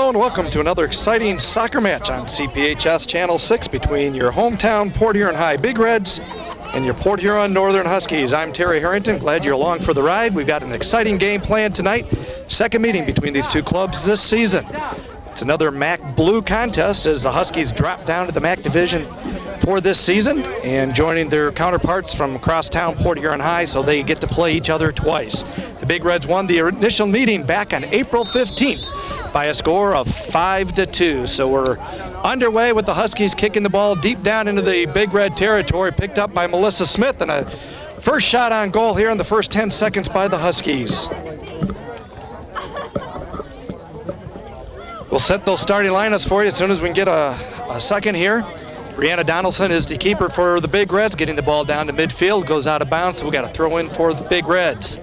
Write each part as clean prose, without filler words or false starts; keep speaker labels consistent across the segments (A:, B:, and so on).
A: Hello and welcome to another exciting soccer match on CPHS Channel 6 between your hometown Port Huron High Big Reds and your Port Huron Northern Huskies. I'm Terry Harrington, glad you're along for the ride. We've got an exciting game planned tonight. Second meeting between these two clubs this season. It's another MAC Blue contest as the Huskies drop down to the MAC Division for this season and joining their counterparts from across town Port Huron High, so they get to play each other twice. The Big Reds won the initial meeting back on April 15th by a score of 5-2. So we're underway with the Huskies kicking the ball deep down into the Big Red territory, picked up by Melissa Smith, and a first shot on goal here in the first 10 seconds by the Huskies. We'll set those starting lineups for you as soon as we can get a second here. Brianna Donaldson is the keeper for the Big Reds, getting the ball down to midfield, goes out of bounds, so we got to throw in for the Big Reds.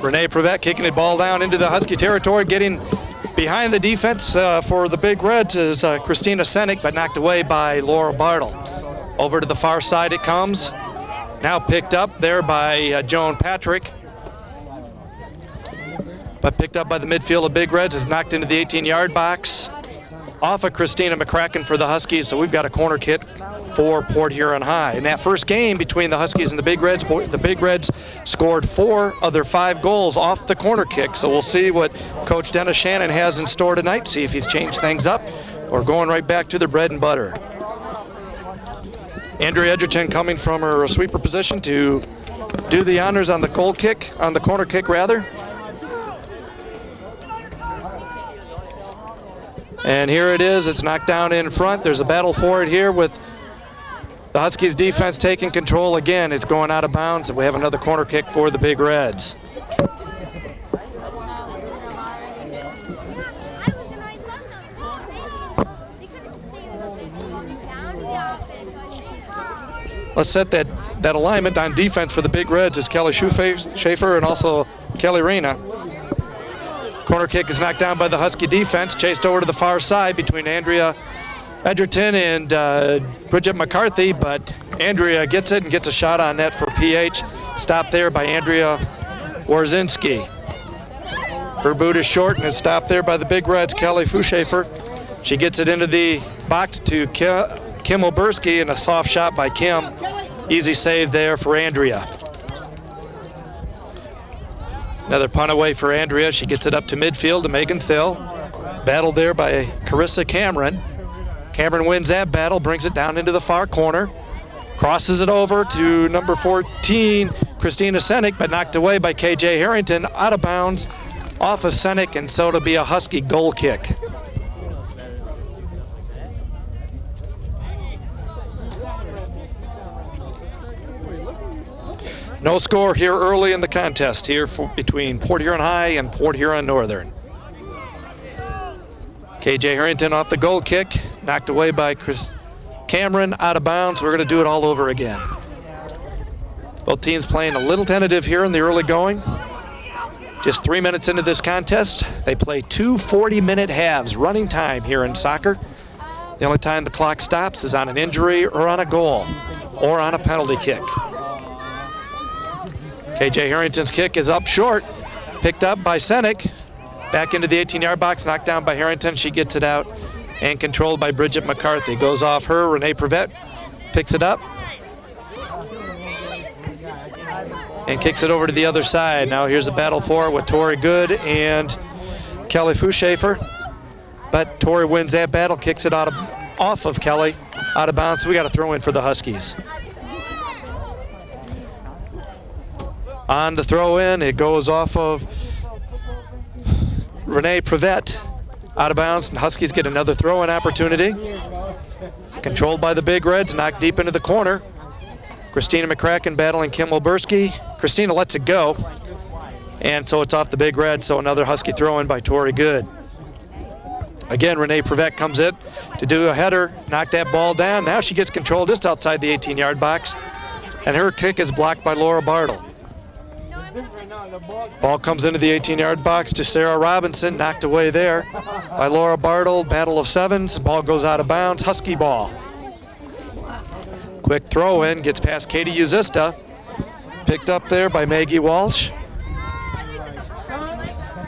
A: Renee Prevette kicking the ball down into the Husky territory, getting behind the defense for the Big Reds is Christina Senek, but knocked away by Laura Bartle. Over to the far side it comes, now picked up there by Joan Patrick. But picked up by the midfield of Big Reds, is knocked into the 18-yard box off of Christina McCracken for the Huskies, so we've got a corner kick for Port Huron High. In that first game between the Huskies and the Big Reds scored 4 of their 5 goals off the corner kick, so we'll see what Coach Dennis Shannon has in store tonight, see if he's changed things up or going right back to the bread and butter. Andrea Edgerton coming from her sweeper position to do the honors on the corner kick rather. And here it is, it's knocked down in front. There's a battle for it here with the Huskies defense taking control again. It's going out of bounds, and we have another corner kick for the Big Reds. Let's set that alignment on defense for the Big Reds is Kelly Schaefer and also Kelly Reyna. Corner kick is knocked down by the Husky defense, chased over to the far side between Andrea Edgerton and Bridget McCarthy, but Andrea gets it and gets a shot on net for PH. Stopped there by Andrea Warzinski. Her boot is short and is stopped there by the Big Reds, Kelly Fuschafer. She gets it into the box to Kim Oberski, and a soft shot by Kim. Easy save there for Andrea. Another punt away for Andrea. She gets it up to midfield to Megan Thill. Battled there by Carissa Cameron. Cameron wins that battle, brings it down into the far corner. Crosses it over to number 14, Christina Senek, but knocked away by KJ Harrington, out of bounds, off of Senek, and so it'll be a Husky goal kick. No score here early in the contest here between Port Huron High and Port Huron Northern. KJ Harrington off the goal kick, knocked away by Chris Cameron, out of bounds. We're going to do it all over again. Both teams playing a little tentative here in the early going. Just 3 minutes into this contest, they play 2 40-minute halves, running time here in soccer. The only time the clock stops is on an injury or on a goal or on a penalty kick. KJ Harrington's kick is up short, picked up by Senek, back into the 18-yard box, knocked down by Harrington. She gets it out and controlled by Bridget McCarthy. Goes off her, Renee Prevette picks it up and kicks it over to the other side. Now here's a battle for it with Tori Good and Kelly Fuschafer, but Tori wins that battle, kicks it off of Kelly, out of bounds, so we got to throw in for the Huskies. On the throw in, it goes off of Renee Prevette, out of bounds, and Huskies get another throw in opportunity. Controlled by the Big Reds, knocked deep into the corner. Christina McCracken battling Kim Oberski. Christina lets it go, and so it's off the Big Reds, so another Husky throw in by Tori Good. Again, Renee Prevette comes in to do a header, knock that ball down. Now she gets control just outside the 18-yard box, and her kick is blocked by Laura Bartle. Ball comes into the 18-yard box to Sarah Robinson, knocked away there by Laura Bartle. Battle of sevens, ball goes out of bounds, Husky ball. Quick throw in, gets past Katie Uzista. Picked up there by Maggie Walsh.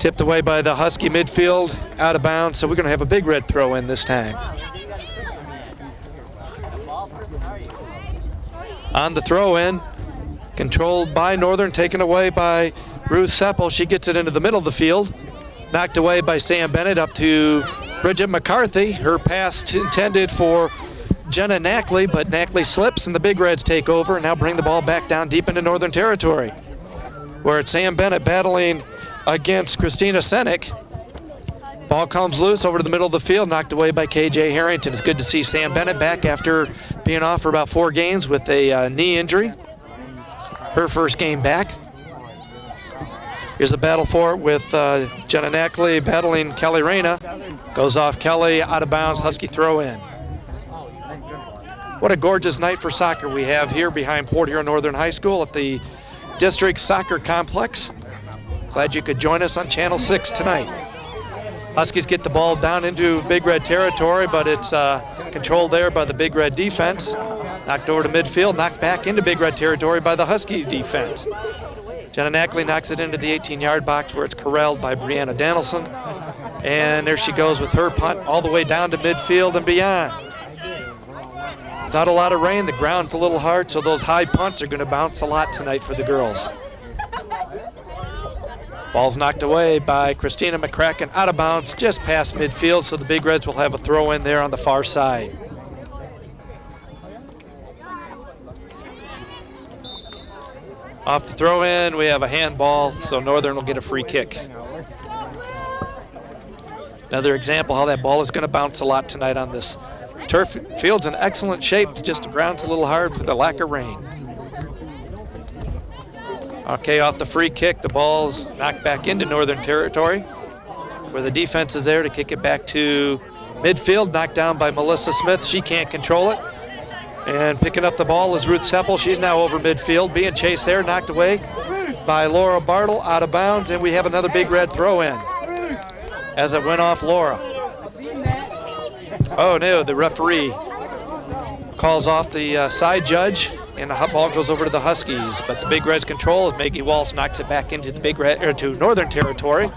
A: Tipped away by the Husky midfield, out of bounds, so we're going to have a Big Red throw in this time. On the throw in, controlled by Northern, taken away by Ruth Seppel. She gets it into the middle of the field. Knocked away by Sam Bennett up to Bridget McCarthy. Her pass intended for Jenna Knackley, but Knackley slips and the Big Reds take over and now bring the ball back down deep into Northern territory, where it's Sam Bennett battling against Christina Senek. Ball comes loose over to the middle of the field, knocked away by KJ Harrington. It's good to see Sam Bennett back after being off for about 4 games with a knee injury. Her first game back. Here's a battle for it with Jenna Knackley battling Kelly Reyna. Goes off Kelly, out of bounds, Husky throw in. What a gorgeous night for soccer we have here behind Port Huron Northern High School at the District Soccer Complex. Glad you could join us on Channel 6 tonight. Huskies get the ball down into Big Red territory, but it's controlled there by the Big Red defense. Knocked over to midfield, knocked back into Big Red territory by the Husky defense. Jenna Knackley knocks it into the 18-yard box where it's corralled by Brianna Danielson. And there she goes with her punt all the way down to midfield and beyond. Without a lot of rain, the ground's a little hard, so those high punts are going to bounce a lot tonight for the girls. Ball's knocked away by Christina McCracken, out of bounds, just past midfield, so the Big Reds will have a throw in there on the far side. Off the throw in, we have a handball, so Northern will get a free kick. Another example how that ball is going to bounce a lot tonight on this turf. Field's in excellent shape, just the ground's a little hard for the lack of rain. Okay, off the free kick, the ball's knocked back into Northern territory, where the defense is there to kick it back to midfield, knocked down by Melissa Smith. She can't control it. And picking up the ball is Ruth Seppel. She's now over midfield, being chased there, knocked away by Laura Bartle, out of bounds, and we have another Big Red throw in as it went off Laura. Oh no, the referee calls off the side judge, and the ball goes over to the Huskies. But the Big Reds control as Maggie Walsh knocks it back into the Big Red, or to Northern territory.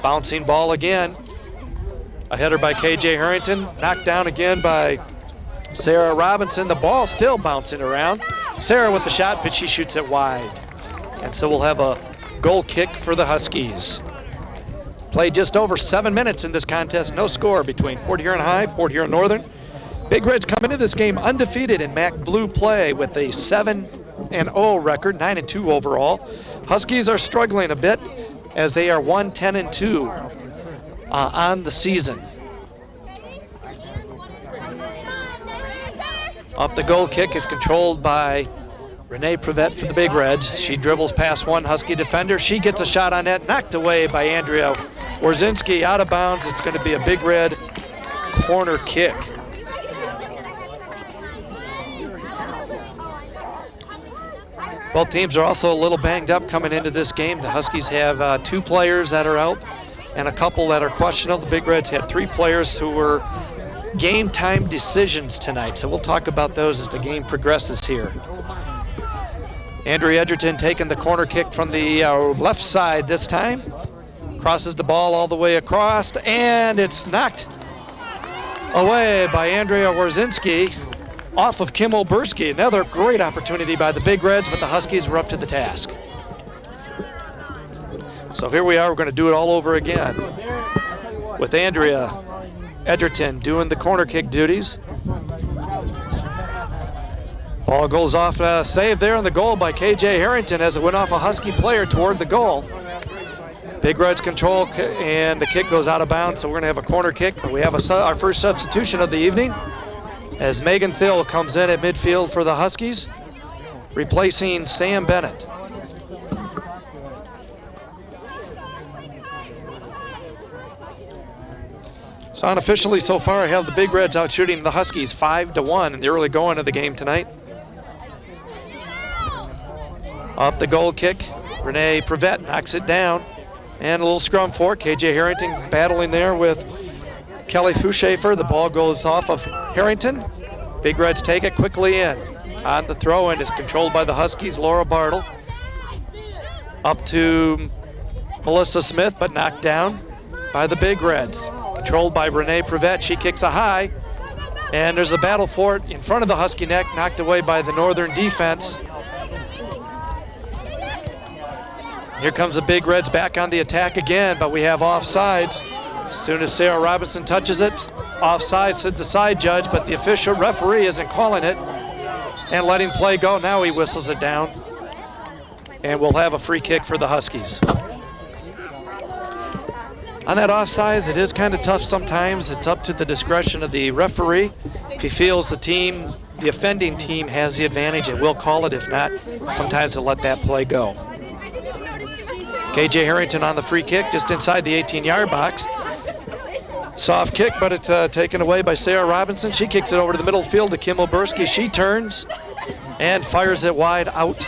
A: Bouncing ball again. A header by KJ Harrington, knocked down again by Sarah Robinson. The ball still bouncing around. Sarah with the shot, but she shoots it wide. And so we'll have a goal kick for the Huskies. Played just over 7 minutes in this contest. No score between Port Huron High, Port Huron Northern. Big Reds come into this game undefeated in MAC Blue play with a 7-0 record, 9-2 overall. Huskies are struggling a bit as they are 1-10-2 on the season. Off the goal kick is controlled by Renee Prevette for the Big Reds. She dribbles past one Husky defender. She gets a shot on net, knocked away by Andrea Warzinski, out of bounds. It's going to be a Big Red corner kick. Both teams are also a little banged up coming into this game. The Huskies have 2 players that are out and a couple that are questionable. The Big Reds had 3 players who were game time decisions tonight, so we'll talk about those as the game progresses here. Andrea Edgerton taking the corner kick from the left side this time. Crosses the ball all the way across, and it's knocked away by Andrea Warzinski off of Kim Oberski. Another great opportunity by the Big Reds, but the Huskies were up to the task. So here we are, we're going to do it all over again with Andrea Edgerton doing the corner kick duties. Ball goes off, saved there on the goal by KJ Harrington as it went off a Husky player toward the goal. Big Reds control, and the kick goes out of bounds, so we're going to have a corner kick. But we have our first substitution of the evening as Megan Thill comes in at midfield for the Huskies, replacing Sam Bennett. So unofficially so far, I have the Big Reds out shooting the Huskies 5-1 in the early going of the game tonight. Off the goal kick, Renee Prevette knocks it down. And a little scrum for KJ Harrington battling there with Kelly Fuschafer. The ball goes off of Harrington. Big Reds take it quickly in. On the throw-in is controlled by the Huskies, Laura Bartle. Up to Melissa Smith, but knocked down by the Big Reds. Controlled by Renee Prevette. She kicks a high, and there's a battle for it in front of the Husky net, knocked away by the Northern defense. Here comes the Big Reds back on the attack again, but we have offsides. As soon as Sarah Robinson touches it, offside, said the side judge, but the official referee isn't calling it and letting play go. Now he whistles it down, and we'll have a free kick for the Huskies. On that offside, it is kind of tough sometimes. It's up to the discretion of the referee. If he feels the offending team has the advantage, it will call it. If not, sometimes he'll let that play go. KJ Harrington on the free kick, just inside the 18-yard box. Soft kick, but it's taken away by Sarah Robinson. She kicks it over to the middle field to Kim Oberski. She turns and fires it wide out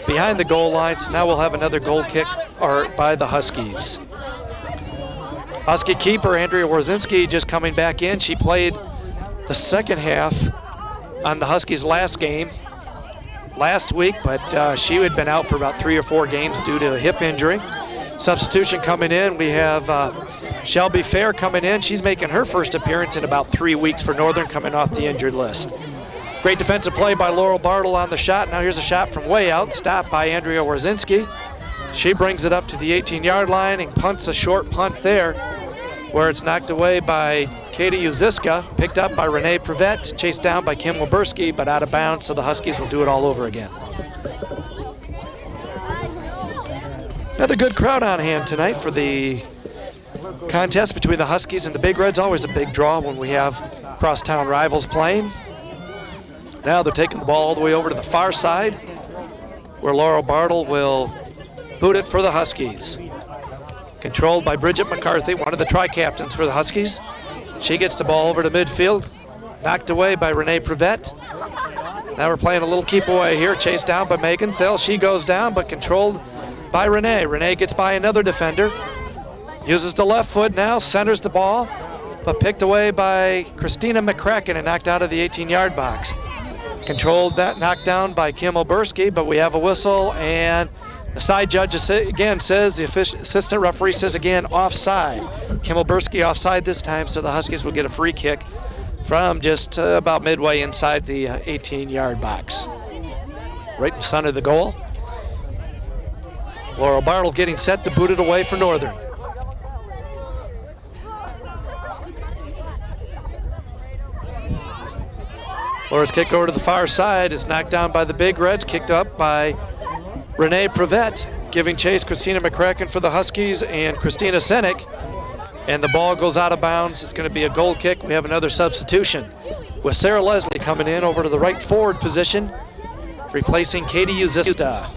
A: behind the goal line. So now we'll have another goal kick by the Huskies. Husky keeper Andrea Warzinski just coming back in. She played the second half on the Huskies' last game last week, but she had been out for about 3 or 4 games due to a hip injury. Substitution coming in, we have Shelby Fair coming in. She's making her first appearance in about 3 weeks for Northern, coming off the injured list. Great defensive play by Laurel Bartle on the shot. Now here's a shot from way out, stopped by Andrea Warzinski. She brings it up to the 18-yard line and punts a short punt there, where it's knocked away by Katie Uziska, picked up by Renee Prevette, chased down by Kim Waberski, but out of bounds, so the Huskies will do it all over again. Another good crowd on hand tonight for the contest between the Huskies and the Big Reds. Always a big draw when we have crosstown rivals playing. Now they're taking the ball all the way over to the far side, where Laurel Bartle will boot it for the Huskies. Controlled by Bridget McCarthy, one of the tri-captains for the Huskies. She gets the ball over to midfield, knocked away by Renee Prevette. Now we're playing a little keep away here, chased down by Megan Thill. She goes down, but controlled by Renee. Renee gets by another defender, uses the left foot now, centers the ball, but picked away by Christina McCracken and knocked out of the 18-yard box. Controlled, that knocked down by Kim Oberski, but we have a whistle, and the side judge again says, the assistant referee says again, offside. Kim Oberski offside this time, so the Huskies will get a free kick from just about midway inside the 18-yard box. Right in front of the goal. Laurel Bartle getting set to boot it away for Northern. Laura's kick over to the far side is knocked down by the Big Reds, kicked up by Renee Prevette, giving chase Christina McCracken for the Huskies and Christina Senek. And the ball goes out of bounds. It's going to be a goal kick. We have another substitution with Sarah Leslie coming in over to the right forward position, replacing Katie Uzista.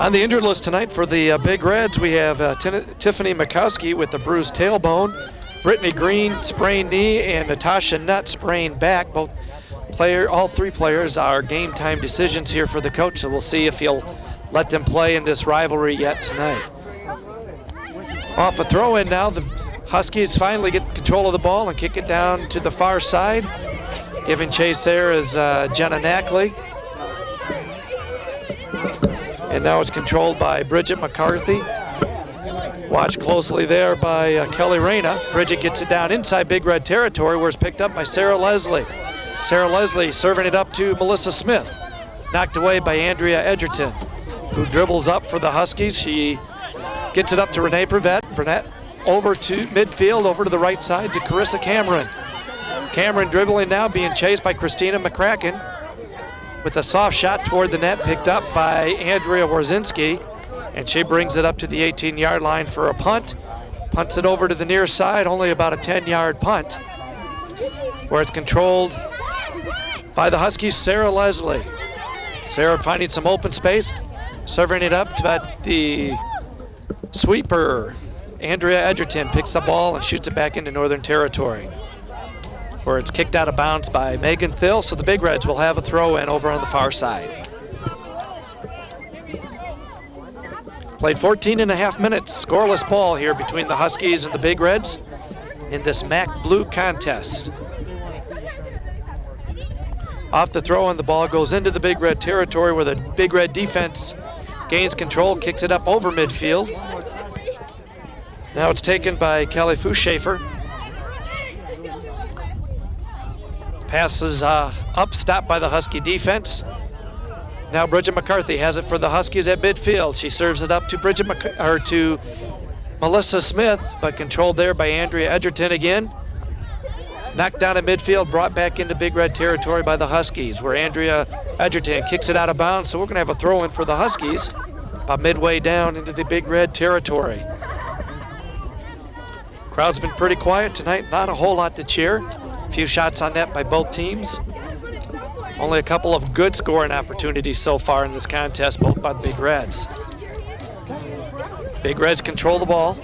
A: On the injured list tonight for the Big Reds, we have Tiffany Mikowski with a bruised tailbone, Brittany Green sprained knee, and Natasha Nutt sprained back. All 3 players are game time decisions here for the coach, so we'll see if he'll let them play in this rivalry yet tonight. Off a throw in now, the Huskies finally get control of the ball and kick it down to the far side. Giving chase there is Jenna Knackley. And now it's controlled by Bridget McCarthy. Watched closely there by Kelly Reyna. Bridget gets it down inside Big Red territory, where it's picked up by Sarah Leslie. Sarah Leslie serving it up to Melissa Smith. Knocked away by Andrea Edgerton, who dribbles up for the Huskies. She gets it up to Renee Prevette. Burnett over to midfield, over to the right side to Carissa Cameron. Cameron dribbling now, being chased by Christina McCracken, with a soft shot toward the net, picked up by Andrea Warzinski, and she brings it up to the 18-yard line for a punt. Punts it over to the near side, only about a 10-yard punt, where it's controlled by the Huskies, Sarah Leslie. Sarah finding some open space, serving it up to the sweeper. Andrea Edgerton picks the ball and shoots it back into Northern territory, where it's kicked out of bounds by Megan Thill, so the Big Reds will have a throw in over on the far side. Played 14.5 minutes, scoreless ball here between the Huskies and the Big Reds in this MAC Blue contest. Off the throw, and the ball goes into the Big Red territory, where the Big Red defense gains control, kicks it up over midfield. Now it's taken by Kelly Fuchschafer. Passes up, stopped by the Husky defense. Now Bridget McCarthy has it for the Huskies at midfield. She serves it up to to Melissa Smith, but controlled there by Andrea Edgerton again. Knocked down at midfield, brought back into Big Red territory by the Huskies, where Andrea Edgerton kicks it out of bounds. So we're going to have a throw-in for the Huskies about midway down into the Big Red territory. Crowd's been pretty quiet tonight, not a whole lot to cheer. A few shots on net by both teams. Only a couple of good scoring opportunities so far in this contest, both by the Big Reds. Big Reds control the ball.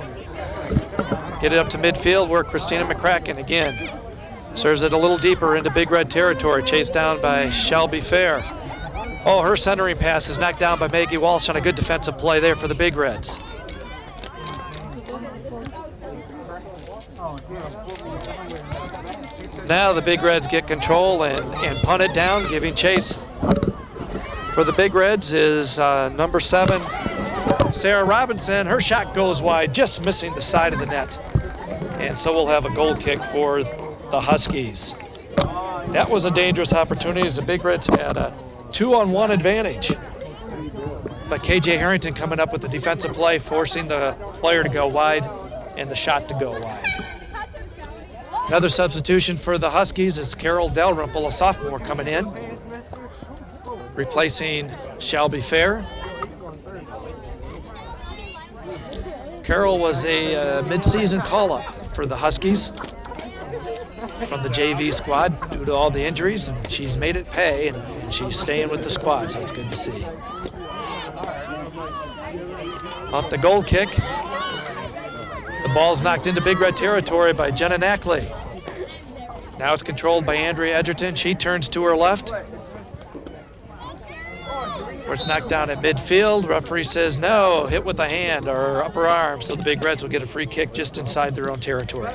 A: Get it up to midfield where Christina McCracken again serves it a little deeper into Big Red territory, chased down by Shelby Fair. Oh, her centering pass is knocked down by Maggie Walsh on a good defensive play there for the Big Reds. Now the Big Reds get control and punt it down, giving chase for the Big Reds is number 7, Sarah Robinson. Her shot goes wide, just missing the side of the net. And so we'll have a goal kick for the Huskies. That was a dangerous opportunity as the Big Reds had a 2-on-1 advantage. But KJ Harrington coming up with the defensive play, forcing the player to go wide and the shot to go wide. Another substitution for the Huskies is Carol Dalrymple, a sophomore, coming in, replacing Shelby Fair. Carol was a mid-season call-up for the Huskies from the JV squad due to all the injuries, and she's made it pay, and she's staying with the squad, so it's good to see. Off the goal kick, the ball's knocked into Big Red territory by Jenna Knackley. Now it's controlled by Andrea Edgerton. She turns to her left, where it's knocked down at midfield. Referee says no, hit with the hand or upper arm, so the Big Reds will get a free kick just inside their own territory.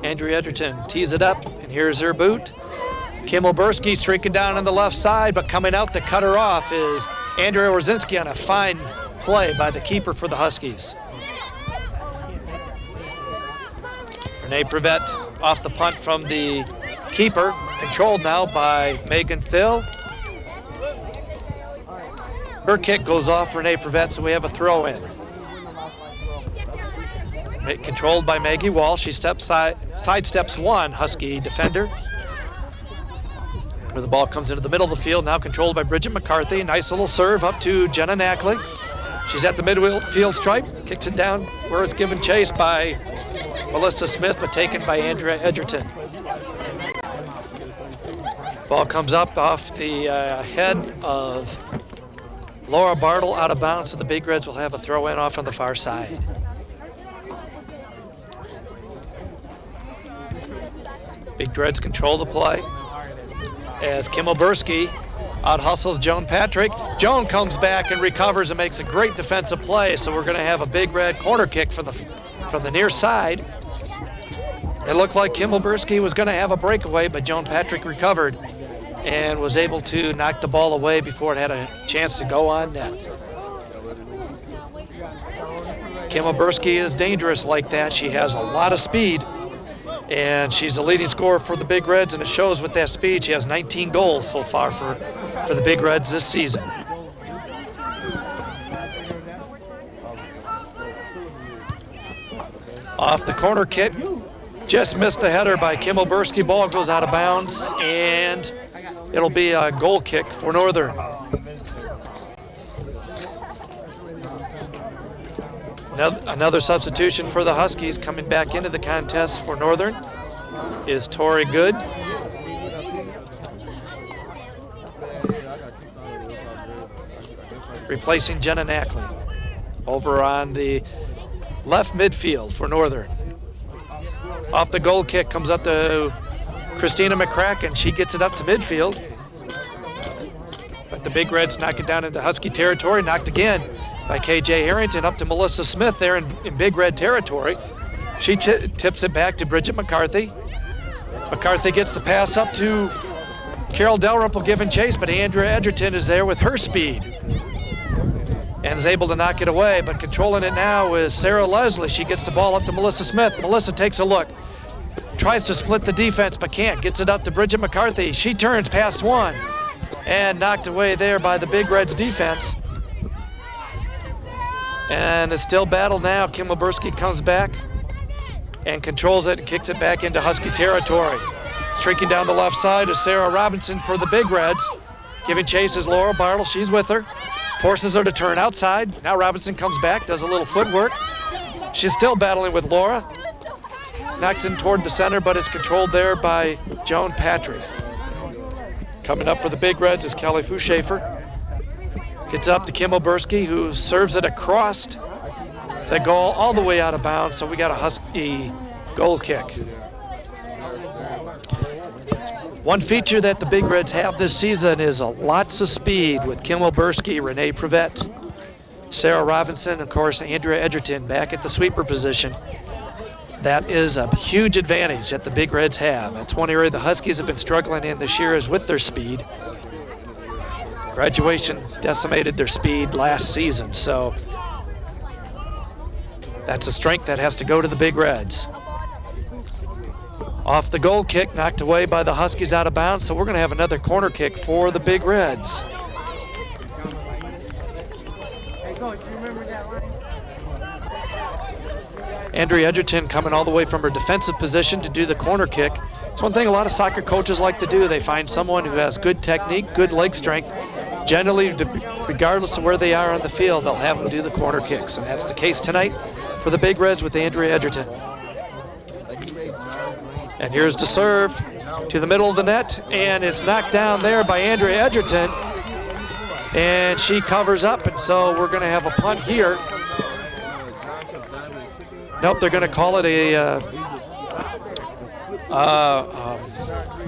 A: Andrea Edgerton tees it up, and here's her boot. Kim Oberski streaking down on the left side, but coming out to cut her off is Andrea Orzinski on a fine play by the keeper for the Huskies. Renee Prevette off the punt from the keeper, controlled now by Megan Thill. Her kick goes off Renee Prevette, so we have a throw-in. Controlled by Maggie Walsh. She sidesteps one Husky defender. Where the ball comes into the middle of the field, now controlled by Bridget McCarthy. Nice little serve up to Jenna Knackley. She's at the midfield stripe, kicks it down where it's given chase by Melissa Smith, but taken by Andrea Edgerton. Ball comes up off the head of Laura Bartle, out of bounds, so the Big Reds will have a throw-in off on the far side. Big Reds control the play as Kim Oberski out-hustles Joan Patrick. Joan comes back and recovers and makes a great defensive play, so we're going to have a Big Red corner kick from the near side. It looked like Kim Oberski was going to have a breakaway, but Joan Patrick recovered and was able to knock the ball away before it had a chance to go on net. Kim Oberski is dangerous like that. She has a lot of speed, and she's the leading scorer for the Big Reds, and it shows with that speed. She has 19 goals so far for the Big Reds this season. Off the corner kick, just missed the header by Kim Oberski. Ball goes out of bounds, and it'll be a goal kick for Northern. Another substitution for the Huskies coming back into the contest for Northern is Tori Good. Replacing Jenna Knackley over on the left midfield for Northern. Off the goal kick comes up to Christina McCracken. She gets it up to midfield. But the Big Reds knock it down into Husky territory, knocked again by KJ Harrington up to Melissa Smith there in Big Red territory. She tips it back to Bridget McCarthy. McCarthy gets the pass up to Carol Dalrymple giving chase, but Andrea Edgerton is there with her speed and is able to knock it away. But controlling it now is Sarah Leslie. She gets the ball up to Melissa Smith. Melissa takes a look, tries to split the defense but can't. Gets it up to Bridget McCarthy. She turns past one and knocked away there by the Big Reds defense. And it's still battle now. Kim Wilburski comes back and controls it and kicks it back into Husky territory. Streaking down the left side is Sarah Robinson for the Big Reds. Giving chase is Laura Bartle. She's with her. Forces her to turn outside. Now Robinson comes back, does a little footwork. She's still battling with Laura. Knocks in toward the center, but it's controlled there by Joan Patrick. Coming up for the Big Reds is Kelly Fuschafer. Gets up to Kim Wilburski, who serves it across the goal all the way out of bounds, so we got a Husky goal kick. One feature that the Big Reds have this season is lots of speed with Kim Wilburski, Renee Prevette, Sarah Robinson, of course, Andrea Edgerton back at the sweeper position. That is a huge advantage that the Big Reds have. That's one area the Huskies have been struggling in this year is with their speed. Graduation decimated their speed last season, so that's a strength that has to go to the Big Reds. Off the goal kick, knocked away by the Huskies out of bounds, so we're going to have another corner kick for the Big Reds. Andrea Edgerton coming all the way from her defensive position to do the corner kick. It's one thing a lot of soccer coaches like to do. They find someone who has good technique, good leg strength. Generally, regardless of where they are on the field, they'll have them do the corner kicks, and that's the case tonight for the Big Reds with Andrea Edgerton. And here's the serve to the middle of the net, and it's knocked down there by Andrea Edgerton, and she covers up, and so we're going to have a punt here. Nope, they're going to call it a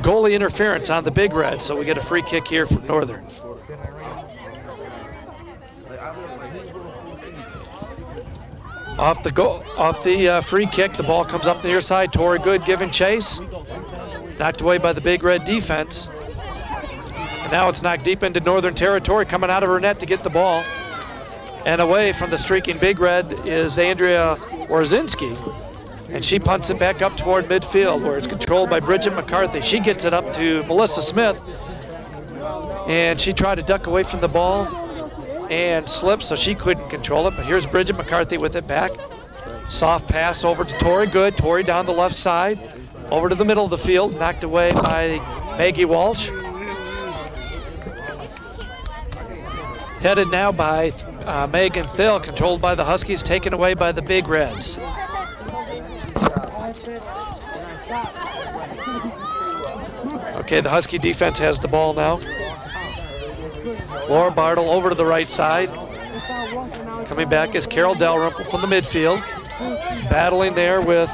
A: goalie interference on the Big Reds, so we get a free kick here from Northern. Off the free kick, the ball comes up the near side. Tori Good giving chase. Knocked away by the Big Red defense. And now it's knocked deep into Northern territory, coming out of her net to get the ball. And away from the streaking Big Red is Andrea Orzinski. And she punts it back up toward midfield where it's controlled by Bridget McCarthy. She gets it up to Melissa Smith. And she tried to duck away from the ball and slipped, so she couldn't control it. But here's Bridget McCarthy with it back. Soft pass over to Tori Good. Tori down the left side, over to the middle of the field, knocked away by Maggie Walsh. Headed now by Megan Thill, controlled by the Huskies, taken away by the Big Reds. Okay, the Husky defense has the ball now. Laura Bartle over to the right side. Coming back is Carol Dalrymple from the midfield. Battling there with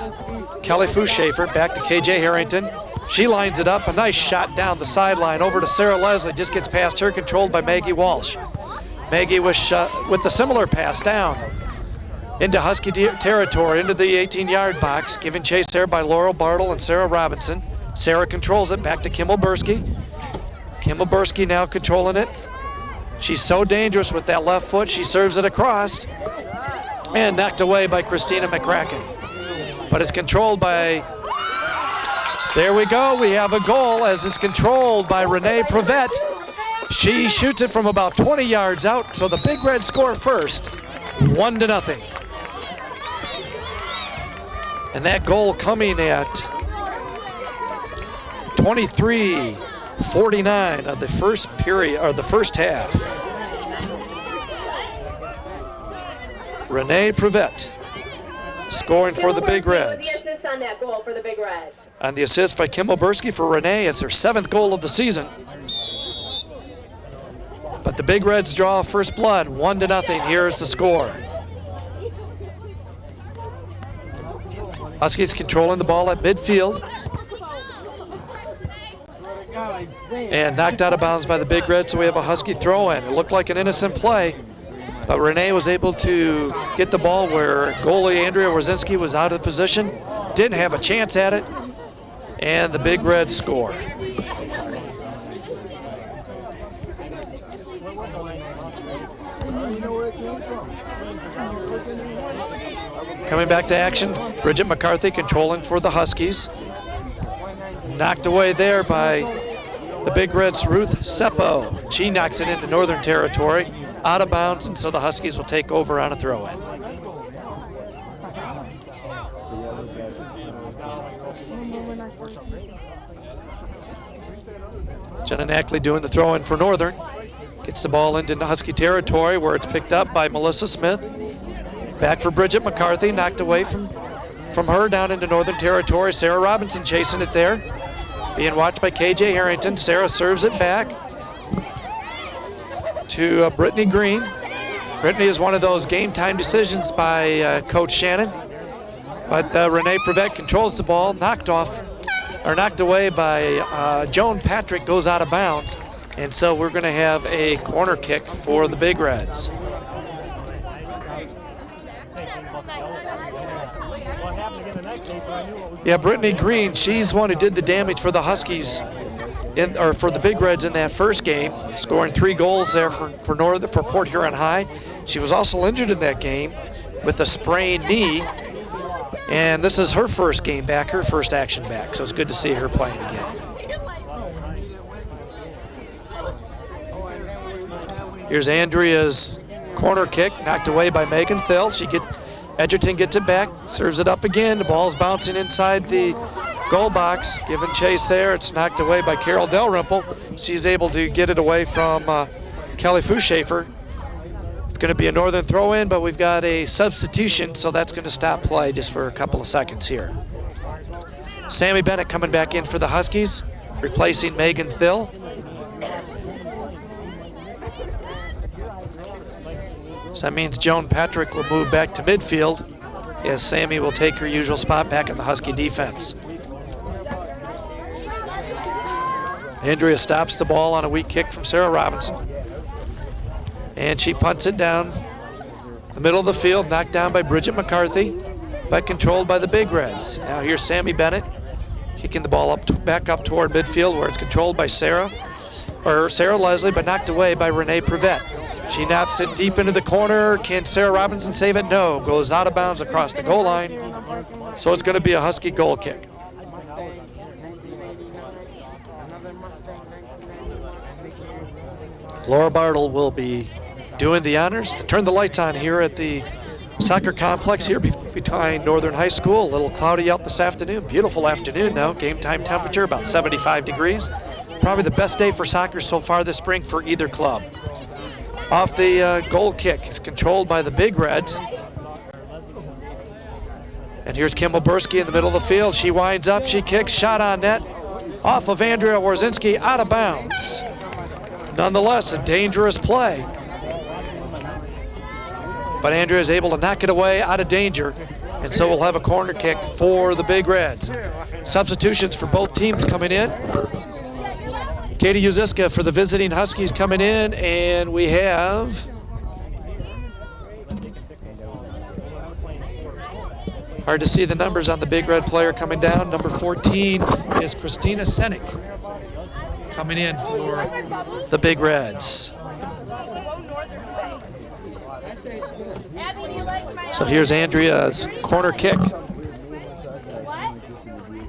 A: Kelly Fuschafer. Back to KJ Harrington. She lines it up. A nice shot down the sideline over to Sarah Leslie. Just gets past her, controlled by Maggie Walsh. Maggie was shot with a similar pass down into Husky territory, into the 18-yard box. Given chase there by Laurel Bartle and Sarah Robinson. Sarah controls it. Back to Kim Wilburski. Kim Wilburski now controlling it. She's so dangerous with that left foot. She serves it across and knocked away by Christina McCracken. But it's controlled by, there we go. We have a goal as it's controlled by Renee Prevette. She shoots it from about 20 yards out, so the Big Reds score first, 1-0. And that goal coming at 23:49 of the first period, or the first half. Renee Prevette scoring for the Big Reds.
B: On that goal for the Big Reds.
A: And the assist by Kim Wilburski for Renee is her 7th goal of the season. But the Big Reds draw first blood, 1-0. Here's the score. Huskies controlling the ball at midfield. and knocked out of bounds by the Big Red, so we have a Husky throw-in. It looked like an innocent play, but Renee was able to get the ball where goalie Andrea Warzinski was out of position, didn't have a chance at it, and the Big Reds score. Coming back to action, Bridget McCarthy controlling for the Huskies. Knocked away there by the Big Reds' Ruth Seppo. She knocks it into Northern Territory, out of bounds, and so the Huskies will take over on a throw-in. Jenna Knackley doing the throw-in for Northern. Gets the ball into Husky territory where it's picked up by Melissa Smith. Back for Bridget McCarthy, knocked away from her down into Northern Territory. Sarah Robinson chasing it there. Being watched by KJ Harrington. Sarah serves it back to Brittany Green. Brittany is one of those game time decisions by Coach Shannon. But Renee Prevet controls the ball, knocked away by Joan Patrick, goes out of bounds. And so we're going to have a corner kick for the Big Reds. Yeah, Brittany Green, she's one who did the damage for the Huskies, for the Big Reds in that first game, scoring 3 goals there for Port Huron High. She was also injured in that game with a sprained knee, and this is her first game back, her first action back, so it's good to see her playing again. Here's Andrea's corner kick, knocked away by Megan Thill. Edgerton gets it back, serves it up again. The ball's bouncing inside the goal box, giving chase there. It's knocked away by Carol Dalrymple. She's able to get it away from Kelly Fuschafer. It's going to be a Northern throw-in, but we've got a substitution, so that's going to stop play just for a couple of seconds here. Sammy Bennett coming back in for the Huskies, replacing Megan Thill. So that means Joan Patrick will move back to midfield as Sammy will take her usual spot back in the Husky defense. Andrea stops the ball on a weak kick from Sarah Robinson. And she punts it down the middle of the field, knocked down by Bridget McCarthy, but controlled by the Big Reds. Now here's Sammy Bennett kicking the ball back up toward midfield where it's controlled by Sarah Leslie, but knocked away by Renee Prevet. She knocks it deep into the corner. Can Sarah Robinson save it? No. Goes out of bounds across the goal line. So it's going to be a Husky goal kick. Laura Bartle will be doing the honors to turn the lights on here at the soccer complex here behind Northern High School. A little cloudy out this afternoon. Beautiful afternoon though. Game time temperature about 75 degrees. Probably the best day for soccer so far this spring for either club. Off the goal kick, it's controlled by the Big Reds. And here's Kimball Bursky in the middle of the field. She winds up, she kicks, shot on net, off of Andrea Warzinski, out of bounds. Nonetheless, a dangerous play. But Andrea is able to knock it away out of danger, and so we'll have a corner kick for the Big Reds. Substitutions for both teams coming in. Katie Uziska for the visiting Huskies coming in, and we have hard to see the numbers on the Big Red player coming down. Number 14 is Christina Senek coming in for the Big Reds. So here's Andrea's corner kick.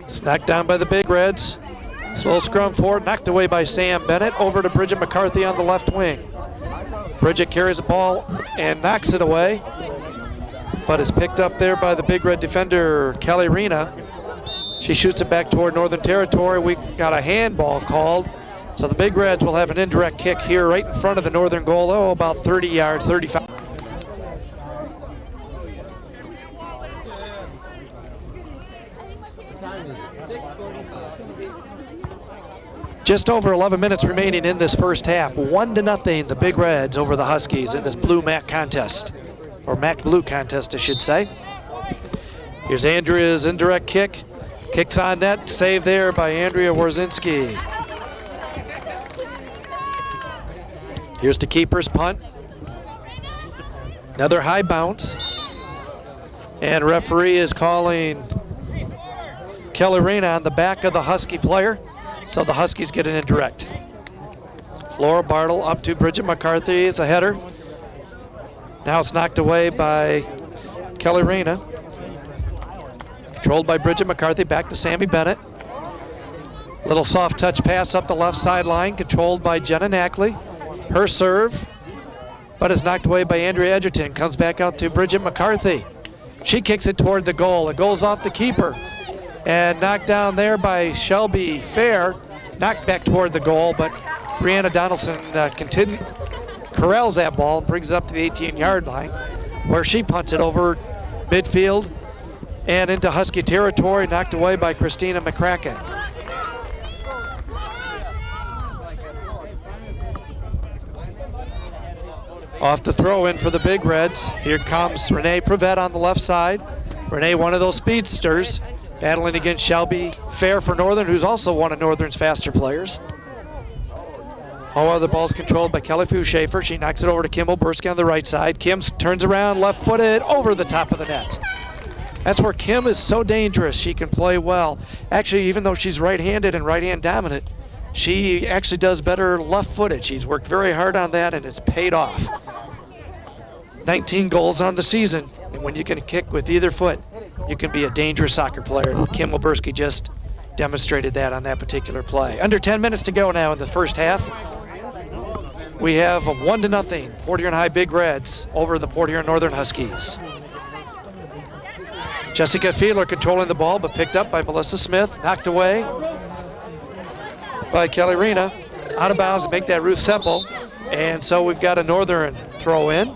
A: It's knocked down by the Big Reds. Slow scrum forward, knocked away by Sam Bennett. Over to Bridget McCarthy on the left wing. Bridget carries the ball and knocks it away, but is picked up there by the Big Red defender, Kelly Rena. She shoots it back toward Northern Territory. We got a handball called. So the Big Reds will have an indirect kick here right in front of the Northern goal, about 30 yards, 35. Just over 11 minutes remaining in this first half. 1-0, the Big Reds over the Huskies in this blue MAC contest, or MAC blue contest, I should say. Here's Andrea's indirect kick. Kicks on net, save there by Andrea Warzinski. Here's the keeper's punt. Another high bounce. And referee is calling Kelly Reyna on the back of the Husky player. So the Huskies get an indirect. Laura Bartle up to Bridget McCarthy as a header. Now it's knocked away by Kelly Reyna. Controlled by Bridget McCarthy, back to Sammy Bennett. Little soft touch pass up the left sideline, controlled by Jenna Knackley. Her serve, but is knocked away by Andrea Edgerton. Comes back out to Bridget McCarthy. She kicks it toward the goal. It goes off the keeper and knocked down there by Shelby Fair. Knocked back toward the goal, but Brianna Donaldson corrals that ball and brings it up to the 18-yard line, where she punts it over midfield and into Husky territory, knocked away by Christina McCracken. Off the throw in for the Big Reds. Here comes Renee Prevette on the left side. Renee, one of those speedsters, battling against Shelby Fair for Northern, who's also one of Northern's faster players. However, the ball's controlled by Kelly Fuschafer. She knocks it over to Kim Oberski on the right side. Kim turns around, left-footed, over the top of the net. That's where Kim is so dangerous. She can play well. Actually, even though she's right-handed and right-hand dominant, she actually does better left-footed. She's worked very hard on that, and it's paid off. 19 goals on the season, and when you can kick with either foot, you can be a dangerous soccer player. Kim Oberski just demonstrated that on that particular play. Under 10 minutes to go now in the first half. We have a 1-0 Port Huron High Big Reds over the Port Huron Northern Huskies. Jessica Fiedler controlling the ball, but picked up by Melissa Smith, knocked away by Kelly Reyna. Out of bounds to make that Ruth Seppel. And so we've got a Northern throw in.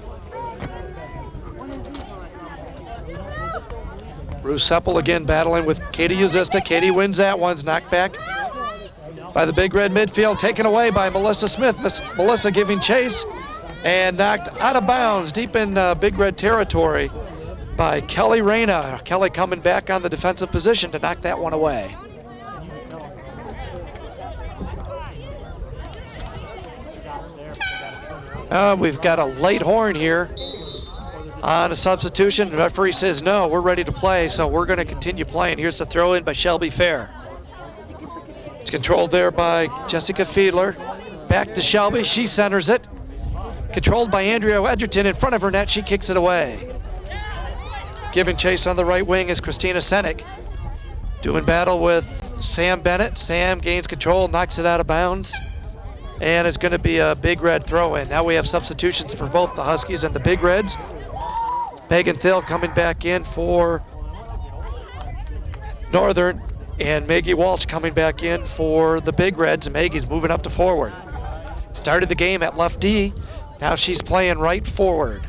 A: Ruth Seppel again battling with Katie Uzista. Katie wins that one's knocked back by the Big Red midfield, taken away by Melissa Smith. Melissa giving chase and knocked out of bounds deep in Big Red territory by Kelly Reyna. Kelly coming back on the defensive position to knock that one away. We've got a late horn here on a substitution. The referee says no, we're ready to play, so we're going to continue playing. Here's the throw in by Shelby Fair. It's controlled there by Jessica Fiedler. Back to Shelby, she centers it. Controlled by Andrea Edgerton in front of her net, she kicks it away. Giving chase on the right wing is Christina Senek. Doing battle with Sam Bennett. Sam gains control, knocks it out of bounds. And it's going to be a Big Red throw in. Now we have substitutions for both the Huskies and the Big Reds. Megan Thill coming back in for Northern, and Maggie Walsh coming back in for the Big Reds. Maggie's moving up to forward. Started the game at left D. Now she's playing right forward.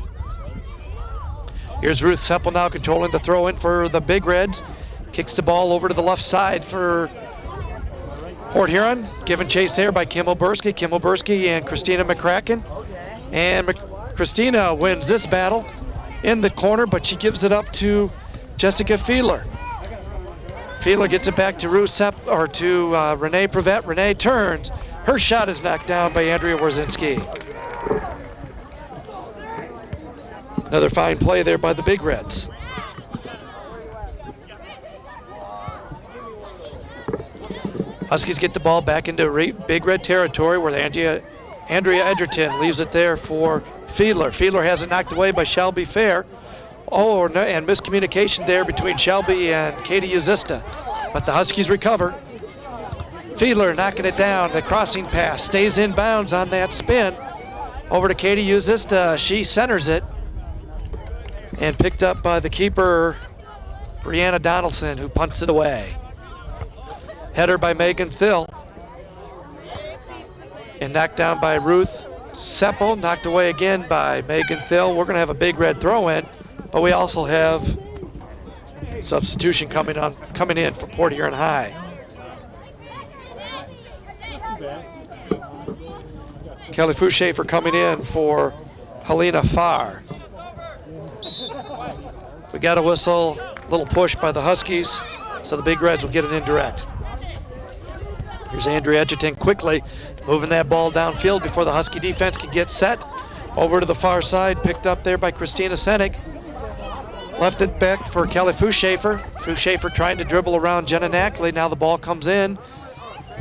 A: Here's Ruth Seppel now controlling the throw in for the Big Reds. Kicks the ball over to the left side for Port Huron. Given chase there by Kim Oberski. Kim Oberski and Christina McCracken. And Christina wins this battle in the corner, but she gives it up to Jessica Fiedler. Fiedler gets it back to Renee Prevette. Renee turns. Her shot is knocked down by Andrea Warzinski. Another fine play there by the Big Reds. Huskies get the ball back into Big Red territory where Andrea Edgerton leaves it there for Fiedler. Fiedler has it knocked away by Shelby Fair. Oh, no, and miscommunication there between Shelby and Katie Uzista. But the Huskies recover. Fiedler knocking it down. The crossing pass stays in bounds on that spin. Over to Katie Uzista. She centers it. And picked up by the keeper, Brianna Donaldson, who punts it away. Header by Megan Thill. And knocked down by Ruth Seppel, knocked away again by Megan Thill. We're going to have a Big Red throw in, but we also have substitution coming in for Port Huron High. Kelly Fuschafer coming in for Helena Farr. We got a whistle, a little push by the Huskies, so the Big Reds will get an indirect. Here's Andrea Edgerton quickly moving that ball downfield before the Husky defense can get set. Over to the far side, picked up there by Christina Senig. Left it back for Kelly Fuschafer. Fuschafer trying to dribble around Jenna Knackley. Now the ball comes in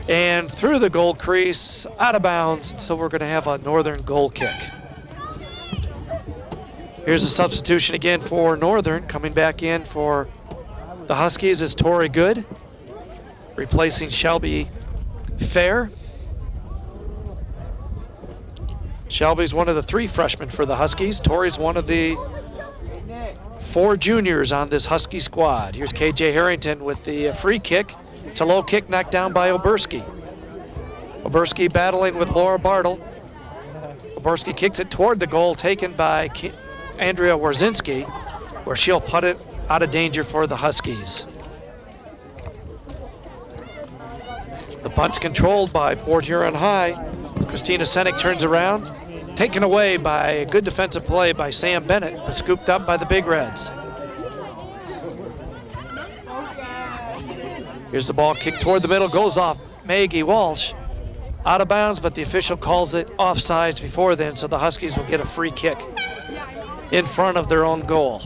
A: and through the goal crease, out of bounds. So we're going to have a Northern goal kick. Here's a substitution again for Northern. Coming back in for the Huskies is Tori Good, replacing Shelby Fair. Shelby's one of the 3 freshmen for the Huskies. Tori's one of the 4 juniors on this Husky squad. Here's KJ Harrington with the free kick. It's a low kick knocked down by Oberski. Oberski battling with Laura Bartle. Oberski kicks it toward the goal, taken by Andrea Warzinski, where she'll put it out of danger for the Huskies. The punt's controlled by Port Huron High. Christina Senig turns around, taken away by a good defensive play by Sam Bennett, but scooped up by the Big Reds. Here's the ball kicked toward the middle, goes off Maggie Walsh. Out of bounds, but the official calls it offsides before then, so the Huskies will get a free kick in front of their own goal.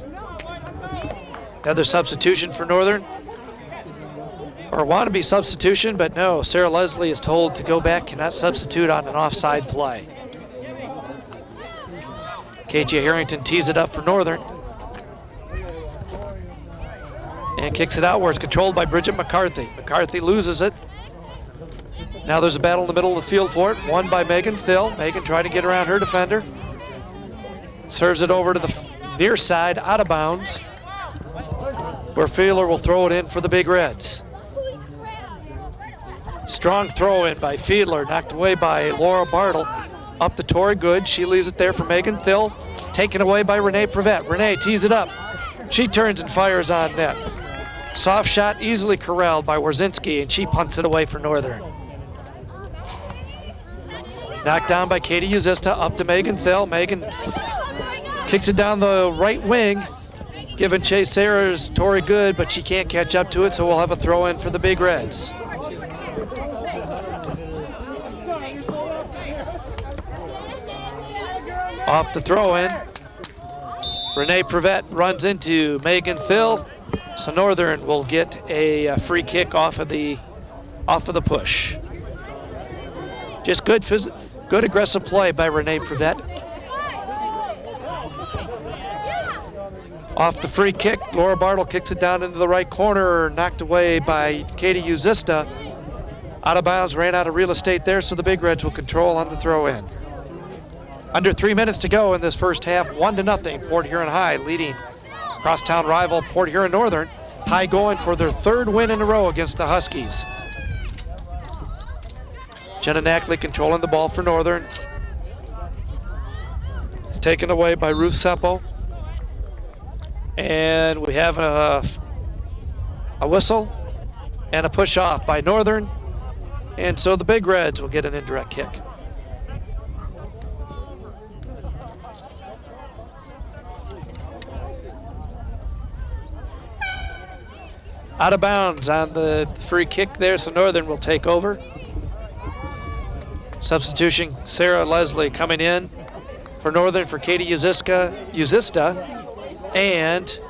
A: Another substitution for Northern, or wannabe substitution, but no, Sarah Leslie is told to go back, cannot substitute on an offside play. KJ Harrington tees it up for Northern and kicks it out where it's controlled by Bridget McCarthy. McCarthy loses it. Now there's a battle in the middle of the field for it, won by Megan Thill. Megan trying to get around her defender. Serves it over to the near side, out of bounds, where Fiedler will throw it in for the Big Reds. Strong throw in by Fiedler, knocked away by Laura Bartle. Up to Tori Good, she leaves it there for Megan Thill. Taken away by Renee Prevette. Renee tees it up. She turns and fires on net. Soft shot easily corralled by Warzinski, and she punts it away for Northern. Knocked down by Katie Uzista, up to Megan Thill. Megan kicks it down the right wing, giving Chase Sayers Tori Good, but she can't catch up to it, so we'll have a throw in for the Big Reds. Off the throw in, Renee Prevette runs into Megan Thill, so Northern will get a free kick off of the push. Just good aggressive play by Renee Prevette. Off the free kick, Laura Bartle kicks it down into the right corner, knocked away by Katie Uzista. Out of bounds, ran out of real estate there, so the Big Reds will control on the throw in. Under 3 minutes to go in this first half, 1-0, Port Huron High leading crosstown rival Port Huron Northern. High going for their 3rd win in a row against the Huskies. Jenna Knackley controlling the ball for Northern. It's taken away by Ruth Seppo. And we have a whistle and a push off by Northern. And so the Big Reds will get an indirect kick. Out of bounds on the free kick there, so Northern will take over. Substitution, Sarah Leslie coming in for Northern for Katie Uzista, and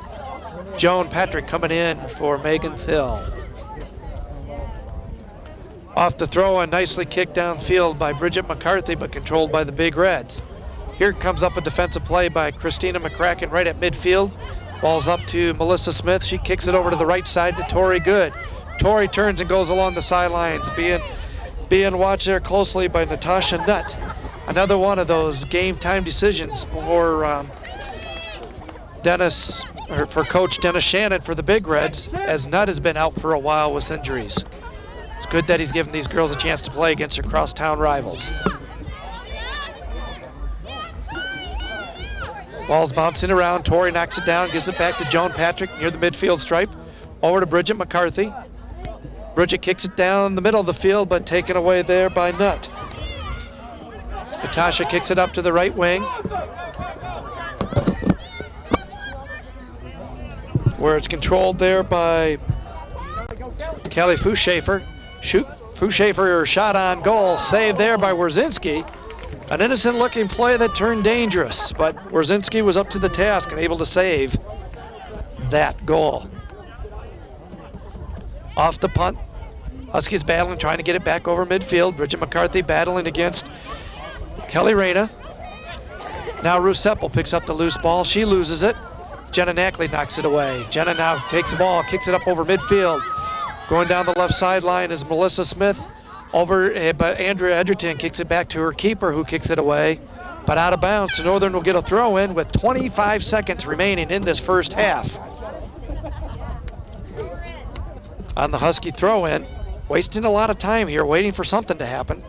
A: Joan Patrick coming in for Megan Thill. Off the throw and nicely kicked downfield by Bridget McCarthy, but controlled by the Big Reds. Here comes up a defensive play by Christina McCracken right at midfield. Ball's up to Melissa Smith. She kicks it over to the right side to Tori Good. Tori turns and goes along the sidelines, being watched there closely by Natasha Nutt. Another one of those game time decisions for for Coach Dennis Shannon for the Big Reds, as Nutt has been out for a while with injuries. It's good that he's given these girls a chance to play against their crosstown rivals. Ball's bouncing around. Tori knocks it down, gives it back to Joan Patrick near the midfield stripe. Over to Bridget McCarthy. Bridget kicks it down the middle of the field, but taken away there by Nutt. Natasha kicks it up to the right wing, where it's controlled there by Kelly Fuschafer. Fuschafer shot on goal, saved there by Wierzinski. An innocent-looking play that turned dangerous, but Wierzinski was up to the task and able to save that goal. Off the punt, Huskies battling, trying to get it back over midfield. Bridget McCarthy battling against Kelly Reyna. Now Ruth Seppel picks up the loose ball. She loses it. Jenna Knackley knocks it away. Jenna now takes the ball, kicks it up over midfield. Going down the left sideline is Melissa Smith. But Andrea Edgerton kicks it back to her keeper, who kicks it away. But out of bounds, so Northern will get a throw in with 25 seconds remaining in this first half. On the Husky throw in, wasting a lot of time here, waiting for something to happen.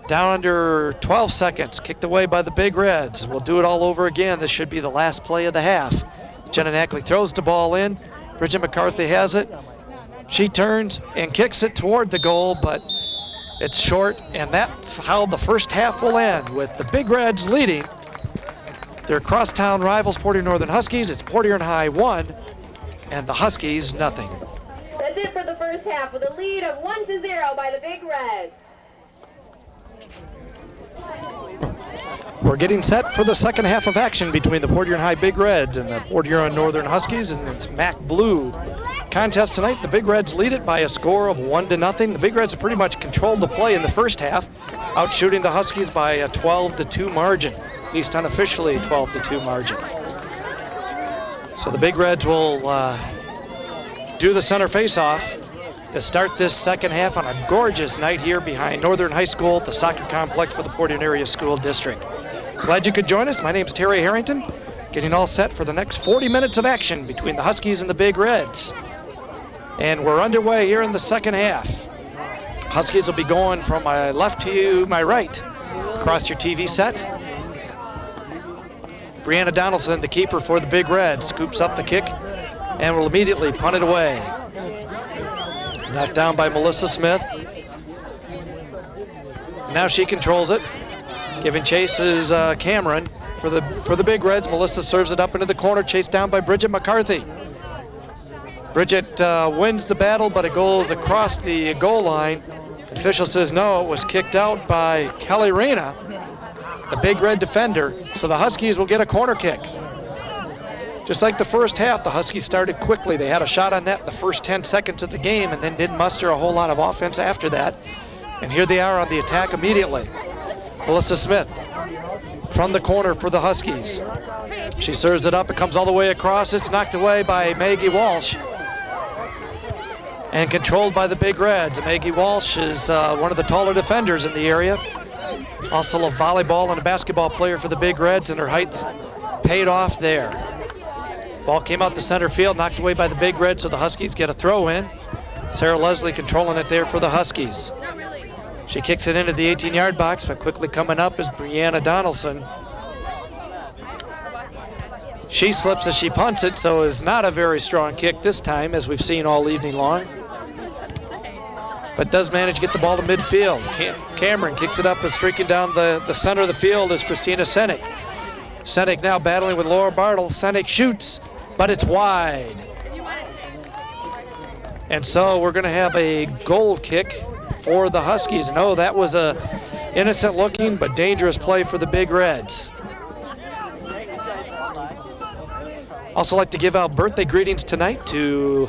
A: Down under 12 seconds, kicked away by the Big Reds. We'll do it all over again. This should be the last play of the half. Jenna Knackley throws the ball in. Bridget McCarthy has it. She turns and kicks it toward the goal, but it's short, and that's how the first half will end, with the Big Reds leading their crosstown rivals, Port Huron Northern Huskies. It's Port Huron High 1, and the Huskies nothing.
B: That's it for the first half with a lead of 1-0 by the Big Reds.
A: We're getting set for the second half of action between the Port Huron High Big Reds and the Port Huron Northern Huskies, and it's MAC Blue. Contest tonight, the Big Reds lead it by a score of 1-0. The Big Reds have pretty much controlled the play in the first half, outshooting the Huskies by a 12-2 margin, at least unofficially 12-2 margin. So the Big Reds will do the center face-off to start this second half on a gorgeous night here behind Northern High School at the soccer complex for the Port Huron Area School District. Glad you could join us. My name's Terry Harrington, getting all set for the next 40 minutes of action between the Huskies and the Big Reds. And we're underway here in the second half. Huskies will be going from my left to my right across your TV set. Brianna Donaldson, the keeper for the Big Reds, scoops up the kick and will immediately punt it away. Knocked down by Melissa Smith. Now she controls it. Giving chase is Cameron for the Big Reds. Melissa serves it up into the corner, chased down by Bridget McCarthy. Bridget wins the battle, but it goes across the goal line. The official says no, it was kicked out by Kelly Reyna, the Big Red defender, so the Huskies will get a corner kick. Just like the first half, the Huskies started quickly. They had a shot on net in the first 10 seconds of the game and then didn't muster a whole lot of offense after that. And here they are on the attack immediately. Melissa Smith from the corner for the Huskies. She serves it up, it comes all the way across. It's knocked away by Maggie Walsh and controlled by the Big Reds. Maggie Walsh is one of the taller defenders in the area. Also a volleyball and a basketball player for the Big Reds, and her height paid off there. Ball came out to center field, knocked away by the Big Reds, so the Huskies get a throw in. Sarah Leslie controlling it there for the Huskies. She kicks it into the 18-yard box, but quickly coming up is Brianna Donaldson. She slips as she punts it, so it's not a very strong kick this time, as we've seen all evening long. But does manage to get the ball to midfield. Cameron kicks it up and streaking down the center of the field is Christina Senek. Senek now battling with Laura Bartle. Senek shoots, but it's wide. And so we're going to have a goal kick for the Huskies. No, that was a innocent looking but dangerous play for the Big Reds. Also like to give out birthday greetings tonight to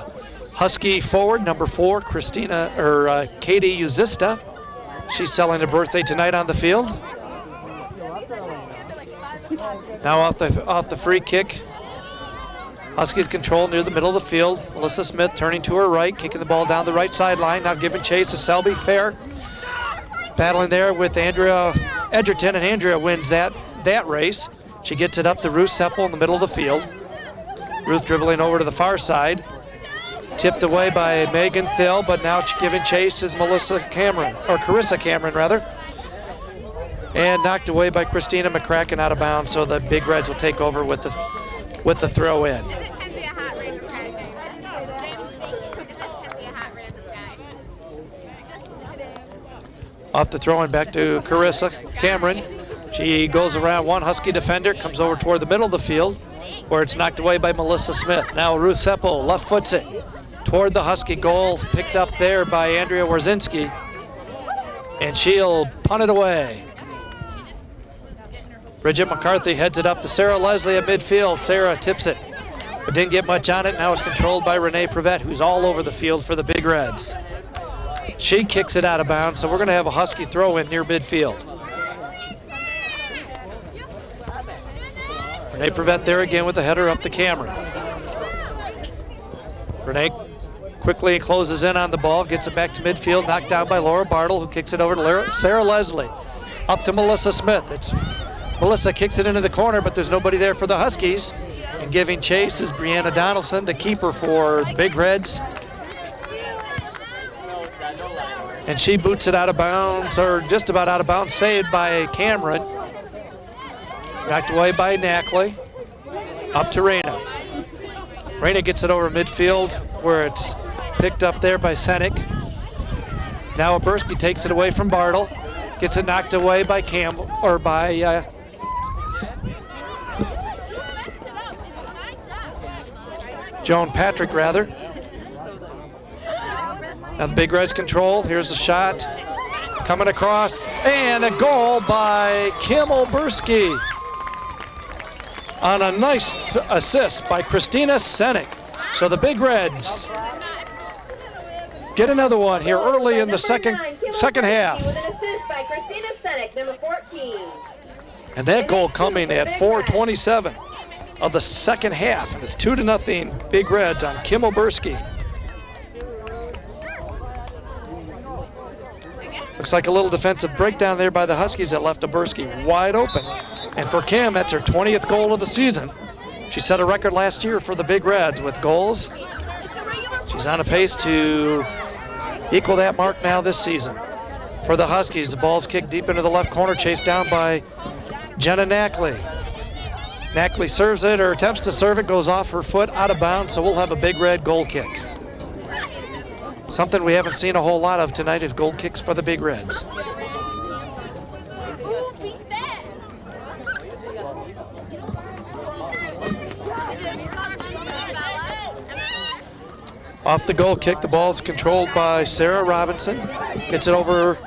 A: Husky forward number 4, Katie Uzista. She's celebrating a birthday tonight on the field. Now off the free kick. Huskies control near the middle of the field. Melissa Smith turning to her right, kicking the ball down the right sideline. Now giving chase to Selby Fair. Battling there with Andrea Edgerton, and Andrea wins that race. She gets it up to Ruth Seppel in the middle of the field. Ruth dribbling over to the far side. Tipped away by Megan Thill, but now giving chase is Carissa Cameron rather. And knocked away by Christina McCracken out of bounds, so the Big Reds will take over with the throw in. Off the throw in back to Carissa Cameron. She goes around one Husky defender, comes over toward the middle of the field, where it's knocked away by Melissa Smith. Now Ruth Seppel left foots it toward the Husky goal, picked up there by Andrea Warzinski. And she'll punt it away. Bridget McCarthy heads it up to Sarah Leslie at midfield. Sarah tips it, but didn't get much on it. Now it's controlled by Renee Prevette, who's all over the field for the Big Reds. She kicks it out of bounds, so we're gonna have a Husky throw in near midfield. Renee Prevette there again with the header up to Cameron. Renee quickly closes in on the ball, gets it back to midfield, knocked down by Laura Bartle, who kicks it over to Sarah Leslie. Up to Melissa Smith. Melissa kicks it into the corner, but there's nobody there for the Huskies. And giving chase is Brianna Donaldson, the keeper for the Big Reds. And she boots it out of bounds, or just about out of bounds, saved by Cameron. Knocked away by Knackley. Up to Reyna. Reyna gets it over midfield, where it's picked up there by Senek. Now Oberski takes it away from Bartle. Gets it knocked away by Campbell, or by Joan Patrick, rather. Now the Big Reds control. Here's a shot. Coming across, and a goal by Kim Oberski. On a nice assist by Christina Senek. So the Big Reds get another one here early in the second half.
B: With an assist by Christina Senek, number 14.
A: And that goal coming at 4:27 of the second half. And it's 2-0 Big Reds on Kim Oberski. Looks like a little defensive breakdown there by the Huskies that left Oberski wide open. And for Kim, that's her 20th goal of the season. She set a record last year for the Big Reds with goals. She's on a pace to equal that mark now this season. For the Huskies, the ball's kicked deep into the left corner, chased down by Jenna Knackley. Knackley serves it, or attempts to serve it, goes off her foot, out of bounds, so we'll have a Big Red goal kick. Something we haven't seen a whole lot of tonight is goal kicks for the Big Reds. Off the goal kick, the ball's controlled by Sarah Robinson. Gets it over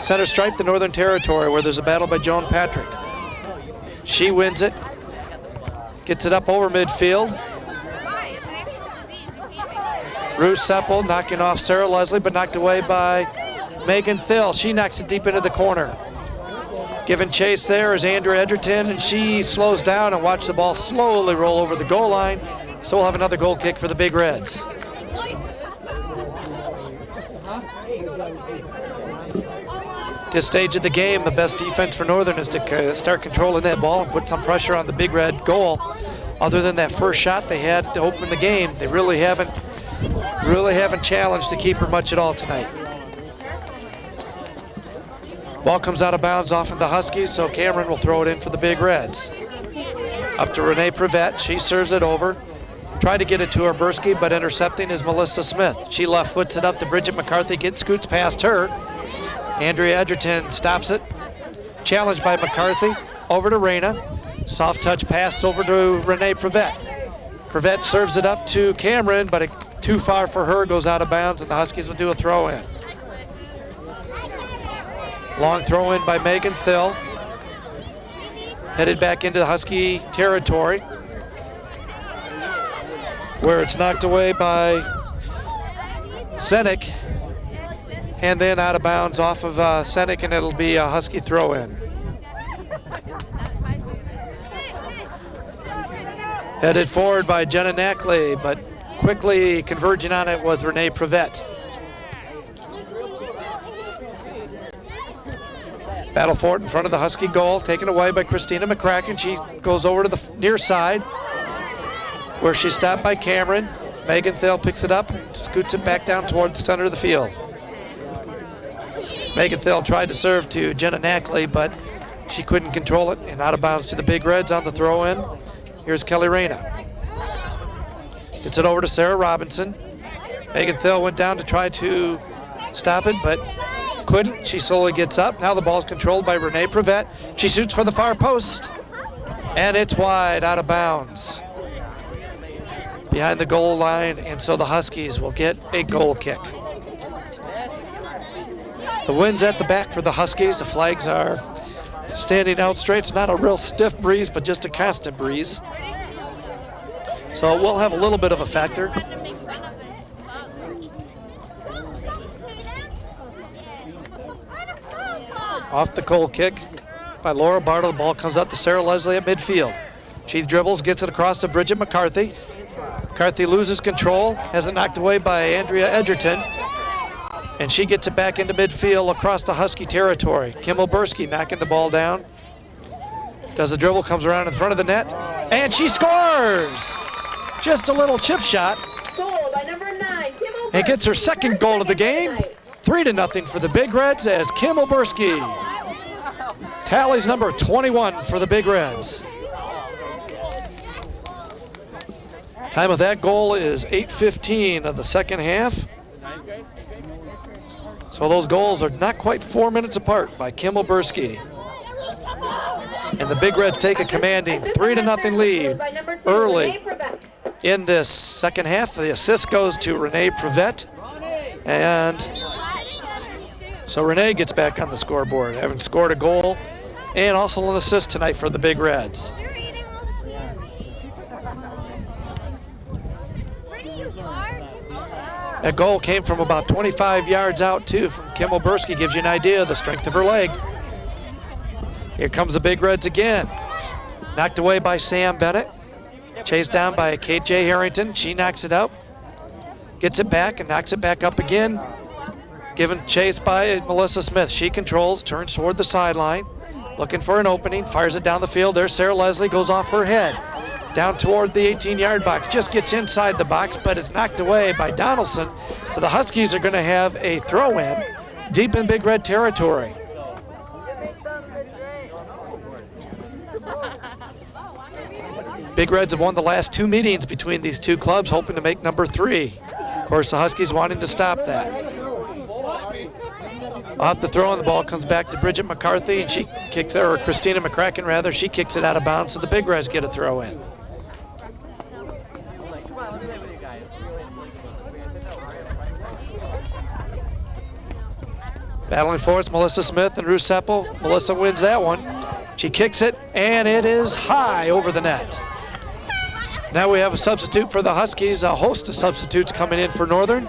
A: center stripe, the Northern Territory, where there's a battle by Joan Patrick. She wins it. Gets it up over midfield. Ruth Seppel knocking off Sarah Leslie, but knocked away by Megan Thill. She knocks it deep into the corner. Giving chase there is Andrea Edgerton, and she slows down and watch the ball slowly roll over the goal line. So we'll have another goal kick for the Big Reds. This stage of the game, the best defense for Northern is to start controlling that ball and put some pressure on the Big Red goal. Other than that first shot they had to open the game, they really haven't challenged the keeper much at all tonight. Ball comes out of bounds off of the Huskies, so Cameron will throw it in for the Big Reds. Up to Renee Prevette, she serves it over. Tried to get it to Oberski, but intercepting is Melissa Smith. She left foots it up to Bridget McCarthy, scoots past her. Andrea Edgerton stops it. Challenged by McCarthy, over to Reyna. Soft touch pass over to Renee Prevette. Prevette serves it up to Cameron, but too far for her, goes out of bounds, and the Huskies will do a throw in. Long throw in by Megan Thill. Headed back into the Husky territory, where it's knocked away by Senek, and then out of bounds off of Senek, and it'll be a Husky throw in. Headed forward by Jenna Knackley, but quickly converging on it was Renee Prevette. Battle for it in front of the Husky goal, taken away by Christina McCracken. She goes over to the near side, where she's stopped by Cameron. Megan Thill picks it up, scoots it back down toward the center of the field. Megan Thill tried to serve to Jenna Knackley, but she couldn't control it, and out of bounds to the Big Reds on the throw in. Here's Kelly Reyna. Gets it over to Sarah Robinson. Megan Thill went down to try to stop it, but couldn't. She slowly gets up. Now the ball's controlled by Renee Prevette. She shoots for the far post, and it's wide, out of bounds. behind the goal line, and so the Huskies will get a goal kick. The wind's at the back for the Huskies. The flags are standing out straight. It's not a real stiff breeze, but just a constant breeze. So we'll have a little bit of a factor. Off the goal kick by Laura Bartle. The ball comes out to Sarah Leslie at midfield. She dribbles, gets it across to Bridget McCarthy. McCarthy loses control, has it knocked away by Andrea Edgerton. And she gets it back into midfield across the Husky territory. Kim Oberski knocking the ball down. Does the dribble, comes around in front of the net, and she scores! Just a little chip shot.
B: Goal by number 9, Kim Oberski.
A: And gets her second goal of the game. 3-0 for the Big Reds as Kim Oberski tallies number 21 for the Big Reds. Time of that goal is 8:15 of the second half. So those goals are not quite 4 minutes apart by Kim Oberski. And the Big Reds take a commanding 3-0 lead early in this second half. The assist goes to Renee Prevette. And so Renee gets back on the scoreboard, having scored a goal and also an assist tonight for the Big Reds. That goal came from about 25 yards out too from Kim Oberski. Gives you an idea of the strength of her leg. Here comes the Big Reds again. Knocked away by Sam Bennett. Chased down by Kate J. Harrington. She knocks it up. Gets it back and knocks it back up again. Given chase by Melissa Smith. She controls, turns toward the sideline. Looking for an opening, fires it down the field. There's Sarah Leslie, goes off her head. Down toward the 18-yard box. Just gets inside the box, but it's knocked away by Donaldson. So the Huskies are going to have a throw-in deep in Big Red territory. Big Reds have won the last 2 meetings between these two clubs, hoping to make number 3. Of course, the Huskies wanting to stop that. Off the throw, and the ball comes back to Bridget McCarthy, and she kicks it, or Christina McCracken rather, she kicks it out of bounds, so the Big Reds get a throw in. Battling for it's Melissa Smith and Ruth Seppel. Melissa wins that one. She kicks it, and it is high over the net. Now we have a substitute for the Huskies, a host of substitutes coming in for Northern.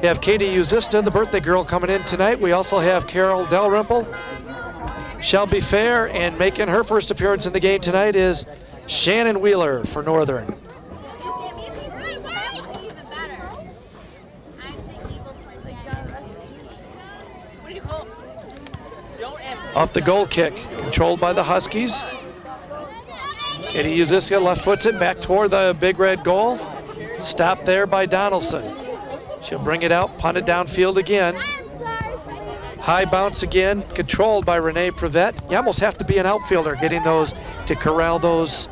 A: We have Katie Uzista, the birthday girl, coming in tonight. We also have Carol Dalrymple, Shelby Fair, and making her first appearance in the game tonight is Shannon Wheeler for Northern. Off the goal kick, controlled by the Huskies. Katie Uzista left foots it back toward the Big Red goal. Stopped there by Donaldson. She'll bring it out, punt it downfield again. High bounce again, controlled by Renee Prevette. You almost have to be an outfielder getting those to corral those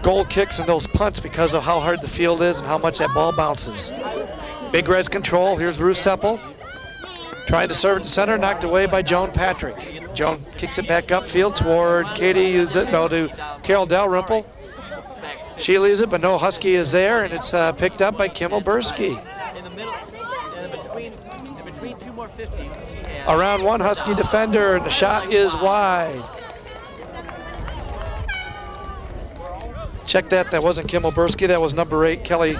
A: goal kicks and those punts because of how hard the field is and how much that ball bounces. Big Reds control. Here's Ruth Seppel. Trying to serve it to center, knocked away by Joan Patrick. Joan kicks it back upfield toward to Carol Dalrymple. She leaves it, but no Husky is there, and it's picked up by Kim Oberski. Around one Husky defender, and the shot is wide. Check that, that wasn't Kim Oberski, that was number 8, Kelly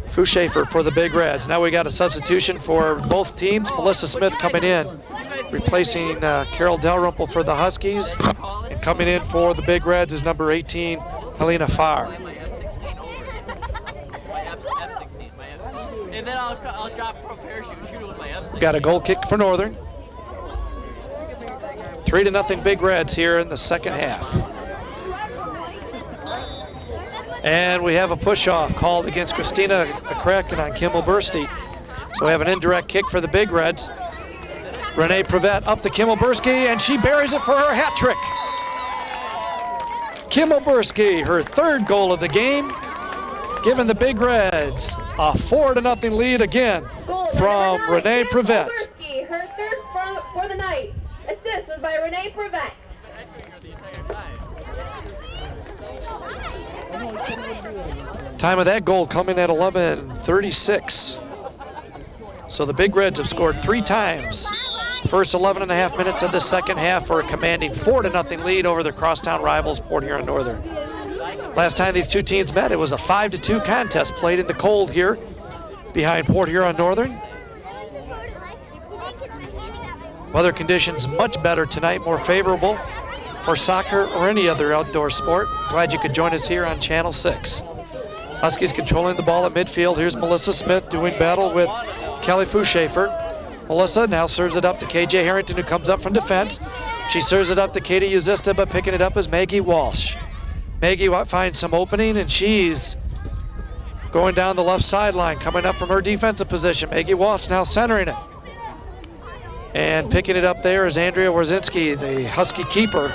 A: Fuschafer for the Big Reds. Now we got a substitution for both teams. Melissa Smith coming in, replacing Carol Dalrymple for the Huskies. And coming in for the Big Reds is number 18, Helena Farr.
C: And then I'll drop from parachute, shoot it with my F6.
A: Got a goal kick for Northern. 3-0 Big Reds here in the second half. And we have a push-off called against Christina McCracken on Kim Oberski. So we have an indirect kick for the Big Reds. Renee Prevette up to Kim Oberski, and she buries it for her hat trick. Kim Oberski, her third goal of the game, giving the Big Reds a 4-0 lead again from Renee Prevette.
B: Her third for the night. Assist was by Renee Prevette.
A: Time of that goal coming at 11:36. So the Big Reds have scored 3 times. First 11 and a half minutes of the second half for a commanding 4-0 lead over their crosstown rivals, Port Huron Northern. Last time these two teams met, it was a 5-2 contest played in the cold here behind Port Huron Northern. Weather conditions much better tonight, more favorable for soccer or any other outdoor sport. Glad you could join us here on Channel 6. Huskies controlling the ball at midfield. Here's Melissa Smith doing battle with Kelly Fuschafer. Melissa now serves it up to KJ Harrington, who comes up from defense. She serves it up to Katie Uzista, but picking it up is Maggie Walsh. Maggie finds some opening, and she's going down the left sideline, coming up from her defensive position. Maggie Walsh now centering it. And picking it up there is Andrea Warzinski, the Husky keeper.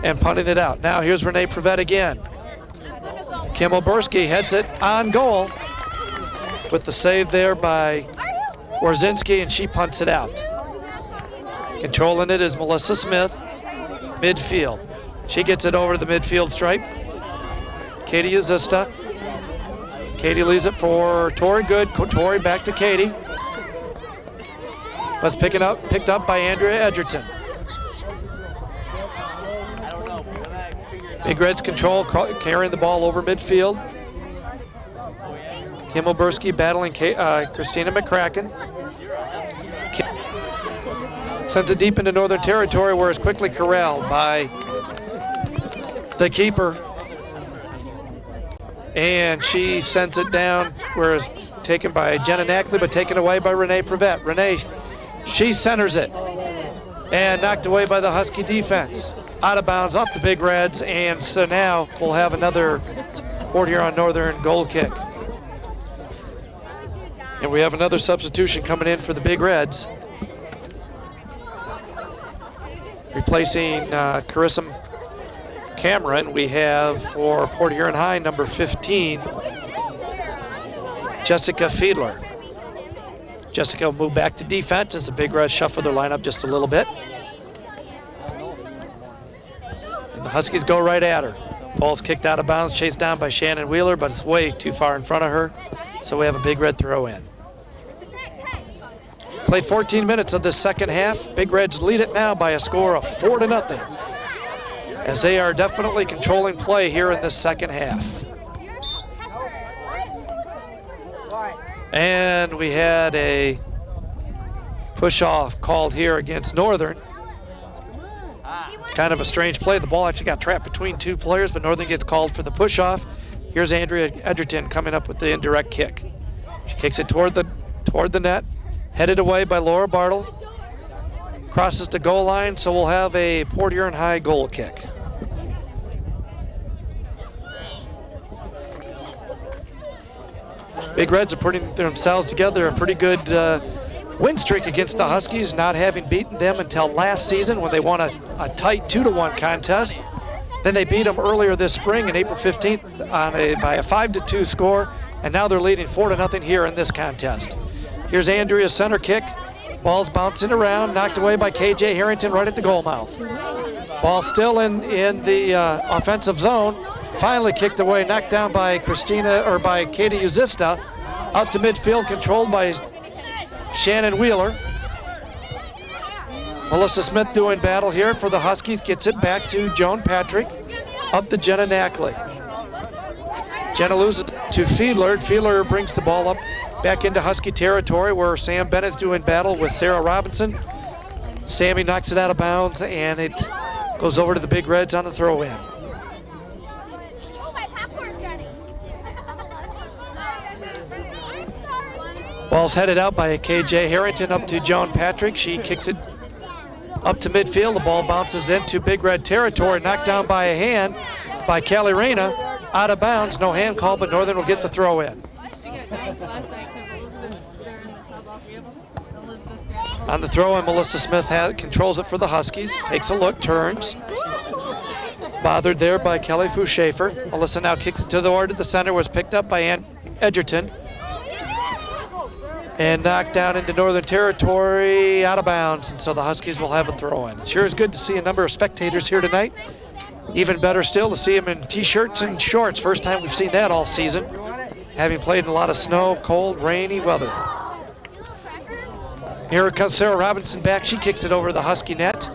A: And punting it out. Now here's Renee Prevet again. Kim Oberski heads it on goal with the save there by Warzinski, and she punts it out. Controlling it is Melissa Smith, midfield. She gets it over the midfield stripe. Katie Uzista. Katie leaves it for Tori Good. Tori back to Katie. But picked up by Andrea Edgerton. Big Reds control, carrying the ball over midfield. Kim Oberski battling Christina McCracken. Sends it deep into Northern Territory, where it's quickly corralled by the keeper. And she sends it down, where it's taken by Jenna Knackley, but taken away by Renee Prevet. Renee, she centers it and knocked away by the Husky defense. Out of bounds off the Big Reds, and so now we'll have another Port Huron Northern goal kick. And we have another substitution coming in for the Big Reds. Replacing Carissa Cameron, we have for Port Huron High number 15, Jessica Fiedler. Jessica will move back to defense as the Big Reds shuffle their lineup just a little bit. And the Huskies go right at her. Ball's kicked out of bounds, chased down by Shannon Wheeler, but it's way too far in front of her. So we have a Big Red throw in. Played 14 minutes of this second half. Big Reds lead it now by a score of 4-0, as they are definitely controlling play here in this second half. And we had a push-off called here against Northern. Kind of a strange play. The ball actually got trapped between two players, but Northern gets called for the push-off. Here's Andrea Edgerton coming up with the indirect kick. She kicks it toward the net, headed away by Laura Bartle. Crosses the goal line, so we'll have a Port Huron High goal kick. Big Reds are putting themselves together a pretty good win streak against the Huskies, not having beaten them until last season when they won a tight 2-1 contest. Then they beat them earlier this spring on April 15th by a 5-2 score, and now they're leading 4-0 here in this contest. Here's Andrea's center kick. Ball's bouncing around, knocked away by KJ Harrington right at the goal mouth. Ball still in the offensive zone. Finally kicked away, knocked down by Katie Uzista. Out to midfield, controlled by Shannon Wheeler. Melissa Smith doing battle here for the Huskies, gets it back to Joan Patrick. Up to Jenna Knackley. Jenna loses to Fiedler. Fiedler brings the ball up back into Husky territory, where Sam Bennett's doing battle with Sarah Robinson. Sammy knocks it out of bounds, and it goes over to the Big Reds on the throw-in. Ball's headed out by KJ Harrington up to Joan Patrick. She kicks it up to midfield. The ball bounces into Big Red territory, knocked down by a hand by Kelly Reyna. Out of bounds, no hand call, but Northern will get the throw in. On the throw in, Melissa Smith controls it for the Huskies. Takes a look, turns. Bothered there by Kelly Fuschafer. Melissa now kicks it to the center, was picked up by Ann Edgerton. and knocked down into Northern Territory, out of bounds, and so the Huskies will have a throw-in. It sure is good to see a number of spectators here tonight. Even better still to see them in t-shirts and shorts. First time we've seen that all season, having played in a lot of snow, cold, rainy weather. Here comes Sarah Robinson back. She kicks it over the Husky net.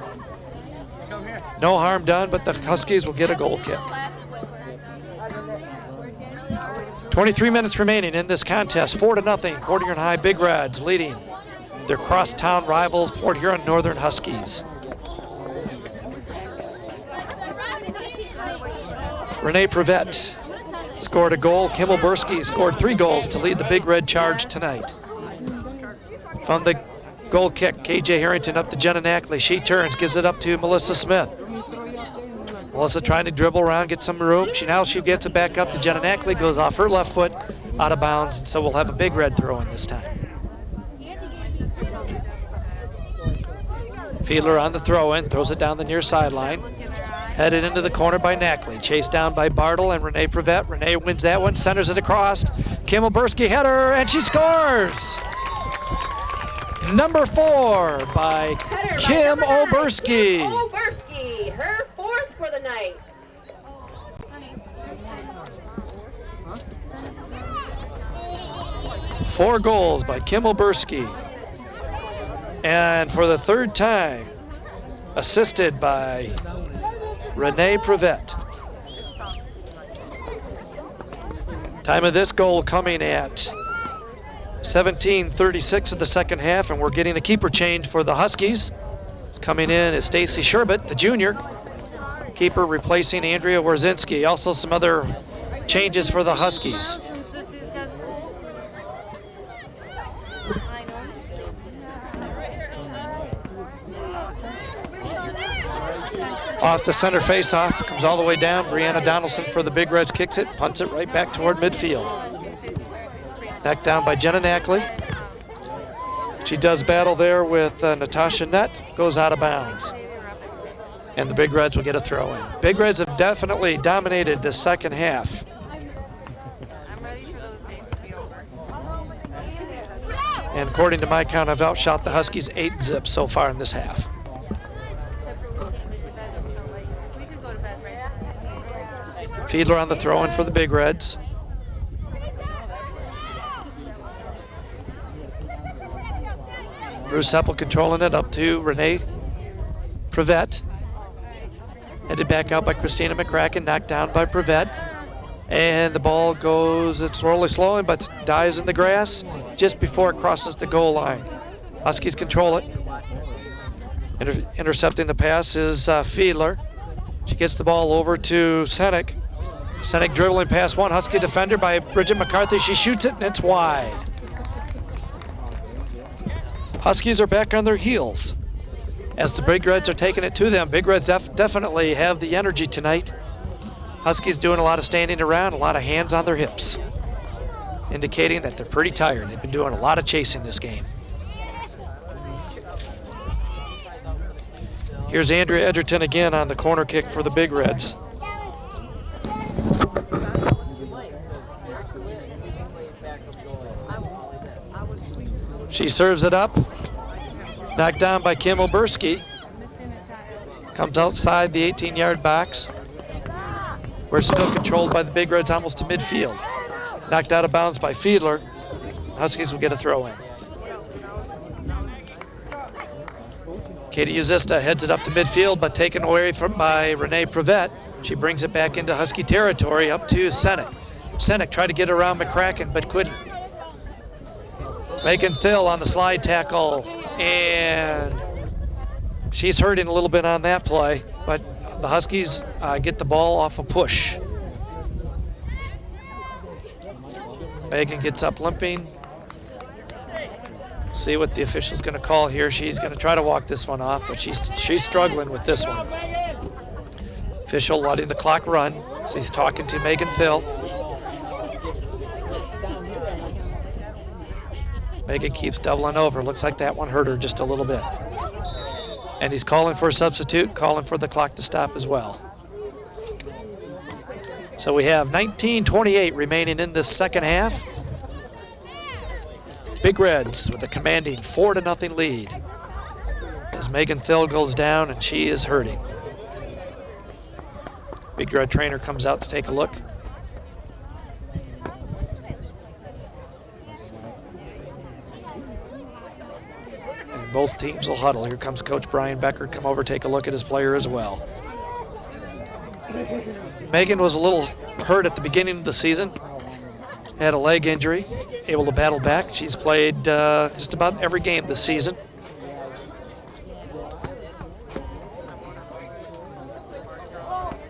A: No harm done, but the Huskies will get a goal kick. 23 minutes remaining in this contest, 4-0. Port Huron High Big Reds leading their crosstown rivals, Port Huron Northern Huskies. Renee Prevette scored a goal. Kimmel Bursky scored 3 goals to lead the Big Red charge tonight. From the goal kick, KJ Harrington up to Jenna Nackley. She turns, gives it up to Melissa Smith. Melissa trying to dribble around, get some room. She gets it back up to Jenna Nackley, goes off her left foot, out of bounds, and so we'll have a Big Red throw in this time. Fiedler on the throw-in, throws it down the near sideline. Headed into the corner by Nackley. Chased down by Bartle and Renee Prevette. Renee wins that one, centers it across. Kimmel Bursky header, and she scores! Number 4 by Kim Oberski.
B: Oberski, her 4th for the night.
A: Four goals by Kim Oberski. And for the 3rd time, assisted by Renee Prevette. Time of this goal coming at 17:36 of the second half, and we're getting a keeper change for the Huskies. Coming in is Stacy Sherbet, the junior. Keeper replacing Andrea Warzinski. Also some other changes for the Huskies. Off the center face-off, comes all the way down. Brianna Donaldson for the Big Reds kicks it, punts it right back toward midfield. Knocked down by Jenna Nackley. She does battle there with Natasha Nutt, goes out of bounds. And the Big Reds will get a throw in. Big Reds have definitely dominated the second half. And according to my count, I've outshot the Huskies 8-0 so far in this half. Fiedler on the throw-in for the Big Reds. Bruce Heppel controlling it up to Renee Prevette. Headed back out by Christina McCracken, knocked down by Prevette. And the ball goes, it's slowly, but dives in the grass just before it crosses the goal line. Huskies control it. Intercepting the pass is Fiedler. She gets the ball over to Senek. Senek dribbling past one Husky defender by Bridget McCarthy. She shoots it and it's wide. Huskies are back on their heels as the Big Reds are taking it to them. Big Reds definitely have the energy tonight. Huskies doing a lot of standing around, a lot of hands on their hips, indicating that they're pretty tired. They've been doing a lot of chasing this game. Here's Andrea Edgerton again on the corner kick for the Big Reds. She serves it up. Knocked down by Kim Oberski. Comes outside the 18-yard box. We're still controlled by the Big Reds almost to midfield. Knocked out of bounds by Fiedler. Huskies will get a throw in. Katie Uzista heads it up to midfield, but taken away by Renee Prevette. She brings it back into Husky territory up to Senek. Senek tried to get around McCracken, but couldn't. Megan Thill on the slide tackle, and she's hurting a little bit on that play, but the Huskies get the ball off a push. Megan gets up limping. See what the official's going to call here. She's going to try to walk this one off, but she's struggling with this one. Official letting the clock run. So he's talking to Megan Thill. Megan keeps doubling over. Looks like that one hurt her just a little bit. And he's calling for a substitute, calling for the clock to stop as well. So we have 19:28 remaining in this second half. Big Reds with a commanding 4-0 lead. As Megan Thill goes down and she is hurting. Big Red trainer comes out to take a look. And both teams will huddle. Here comes Coach Brian Becker, come over, take a look at his player as well. Megan was a little hurt at the beginning of the season. Had a leg injury, able to battle back. She's played just about every game this season.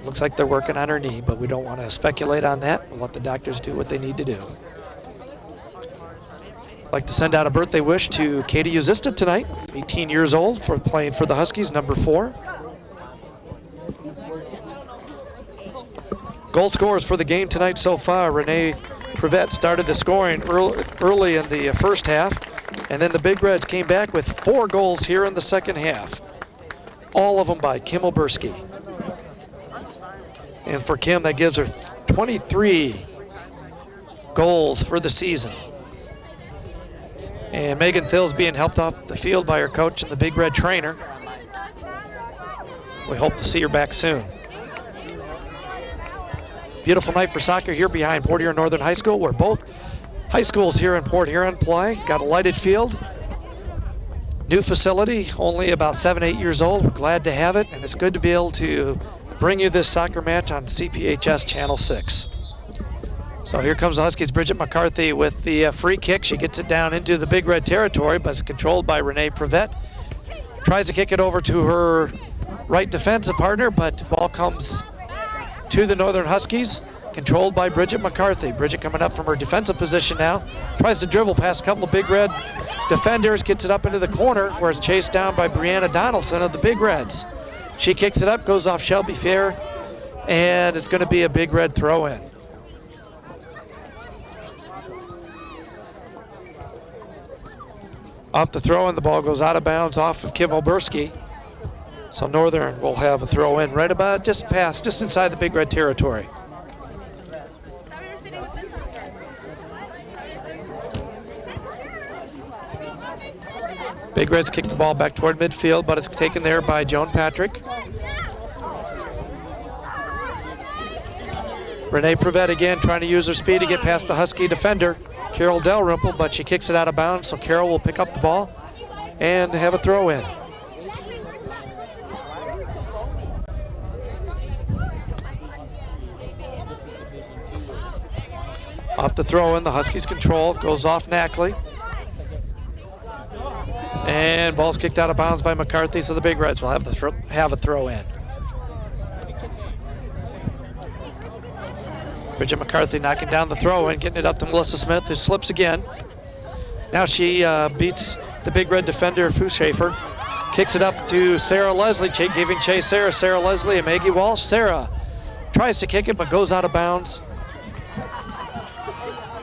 A: Looks like they're working on her knee, but we don't want to speculate on that. We'll let the doctors do what they need to do. I'd like to send out a birthday wish to Katie Uzista tonight, 18 years old, for playing for the Huskies, number 4. Goal scorers for the game tonight so far. Renee Prevette started the scoring early in the first half, and then the Big Reds came back with 4 goals here in the second half. All of them by Kim Oberski. And for Kim, that gives her 23 goals for the season. And Megan Thill's being helped off the field by her coach and the Big Red trainer. We hope to see her back soon. Beautiful night for soccer here behind Port Huron Northern High School, where both high schools here in Port Huron play. Got a lighted field. New facility, only about 7-8 years old. We're glad to have it, and it's good to be able to bring you this soccer match on CPHS Channel 6. So here comes the Huskies' Bridget McCarthy with the free kick. She gets it down into the Big Red territory, but it's controlled by Renee Prevette. Tries to kick it over to her right defensive partner, but the ball comes to the Northern Huskies, controlled by Bridget McCarthy. Bridget coming up from her defensive position now. Tries to dribble past a couple of Big Red defenders, gets it up into the corner where it's chased down by Brianna Donaldson of the Big Reds. She kicks it up, goes off Shelby Fair, and it's going to be a Big Red throw-in. Off the throw-in, the ball goes out of bounds off of Kim Oberski. So Northern will have a throw-in right about just inside the Big Red territory. Big Reds kick the ball back toward midfield, but it's taken there by Joan Patrick. Renee Prevette again trying to use her speed to get past the Husky defender, Carol Dalrymple, but she kicks it out of bounds, so Carol will pick up the ball and have a throw-in. Off the throw-in, the Huskies control, goes off Knackley. And ball's kicked out of bounds by McCarthy, so the Big Reds will have a throw-in. Bridget McCarthy knocking down the throw-in, getting it up to Melissa Smith, who slips again. Now she beats the Big Red defender, Fuschafer. Kicks it up to Sarah Leslie, giving chase Sarah Leslie and Maggie Walsh. Sarah tries to kick it, but goes out of bounds.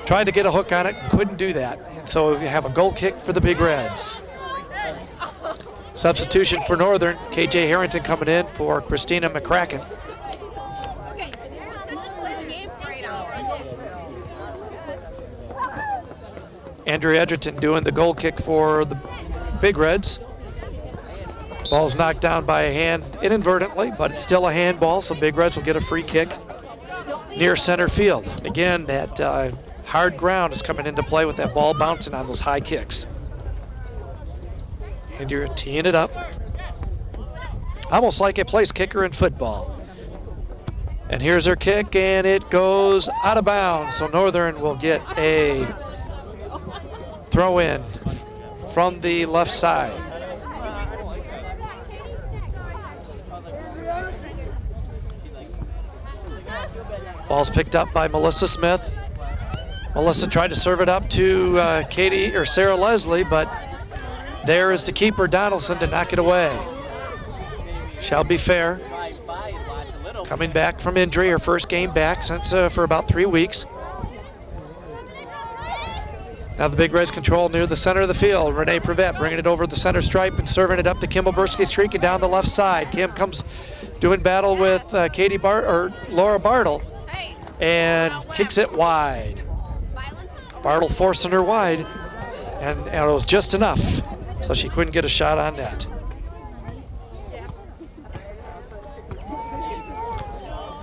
A: Tried to get a hook on it, couldn't do that. And so we have a goal kick for the Big Reds. Substitution for Northern, KJ Harrington coming in for Christina McCracken. Andrew Edgerton doing the goal kick for the Big Reds. Ball's knocked down by a hand inadvertently, but it's still a handball, so Big Reds will get a free kick near center field. Again, that hard ground is coming into play with that ball bouncing on those high kicks. And you're teeing it up. Almost like a place kicker in football. And here's her kick, and it goes out of bounds. So Northern will get a throw in from the left side. Ball's picked up by Melissa Smith. Melissa tried to serve it up to Sarah Leslie, but there is the keeper, Donaldson, to knock it away. Shelby Fair, coming back from injury, her first game back since for about 3 weeks. Now the Big Reds control near the center of the field. Renee Prevette bringing it over the center stripe and serving it up to Kim Oberski, streaking down the left side. Kim comes doing battle with Laura Bartle and kicks it wide. Bartle forcing her wide. and it was just enough, so she couldn't get a shot on net.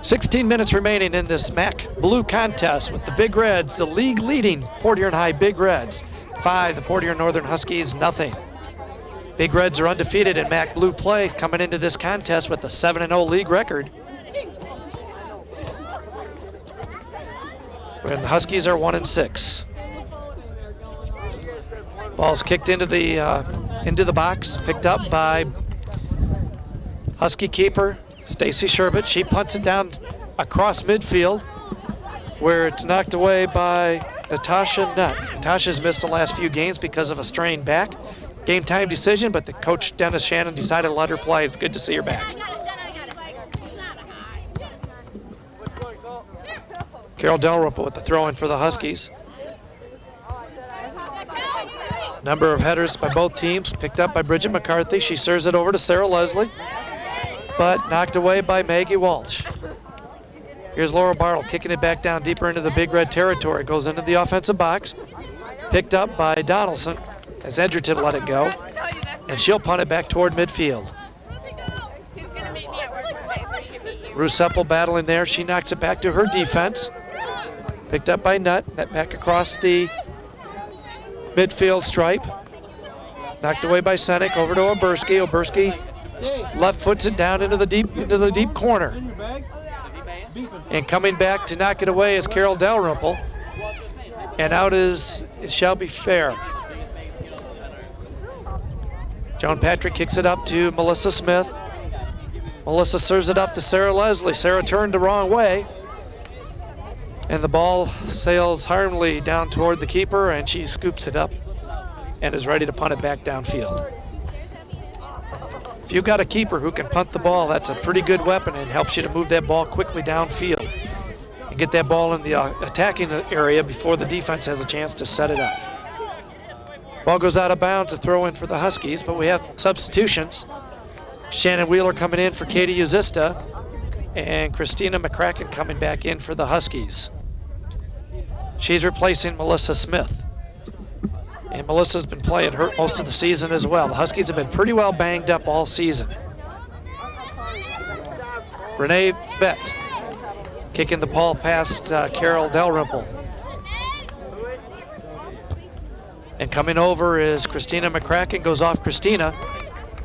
A: 16 minutes remaining in this MAC Blue contest with the Big Reds, the league leading Port Huron High Big Reds. 5, the Port Huron Northern Huskies, nothing. Big Reds are undefeated in MAC Blue play, coming into this contest with a 7-0 league record. And the Huskies are 1-6. Ball's kicked into the box, picked up by Husky keeper Stacy Sherbet. She punts it down across midfield, where it's knocked away by Natasha Nutt. Natasha's missed the last few games because of a strained back. Game time decision, but the coach Dennis Shannon decided to let her play. It's good to see her back. Carol Dalrymple with the throw-in for the Huskies. Number of headers by both teams, picked up by Bridget McCarthy. She serves it over to Sarah Leslie, but knocked away by Maggie Walsh. Here's Laura Bartle kicking it back down deeper into the Big Red territory. Goes into the offensive box, picked up by Donaldson as Edgerton let it go, and she'll punt it back toward midfield. Ruth Seppel battling there. She knocks it back to her defense. Picked up by Nutt back across the midfield stripe. Knocked away by Senek, over to Oberski. Oberski left foots it down into the deep corner. And coming back to knock it away is Carol Dalrymple. And out is Shelby Fair. Joan Patrick kicks it up to Melissa Smith. Melissa serves it up to Sarah Leslie. Sarah turned the wrong way, and the ball sails harmlessly down toward the keeper, and she scoops it up and is ready to punt it back downfield. If you've got a keeper who can punt the ball, that's a pretty good weapon and helps you to move that ball quickly downfield and get that ball in the attacking area before the defense has a chance to set it up. Ball goes out of bounds, to throw in for the Huskies, but we have substitutions. Shannon Wheeler coming in for Katie Uzista, and Christina McCracken coming back in for the Huskies. She's replacing Melissa Smith. And Melissa's been playing hurt most of the season as well. The Huskies have been pretty well banged up all season. Renee Bett kicking the ball past Carol Dalrymple. And coming over is Christina McCracken, goes off Christina,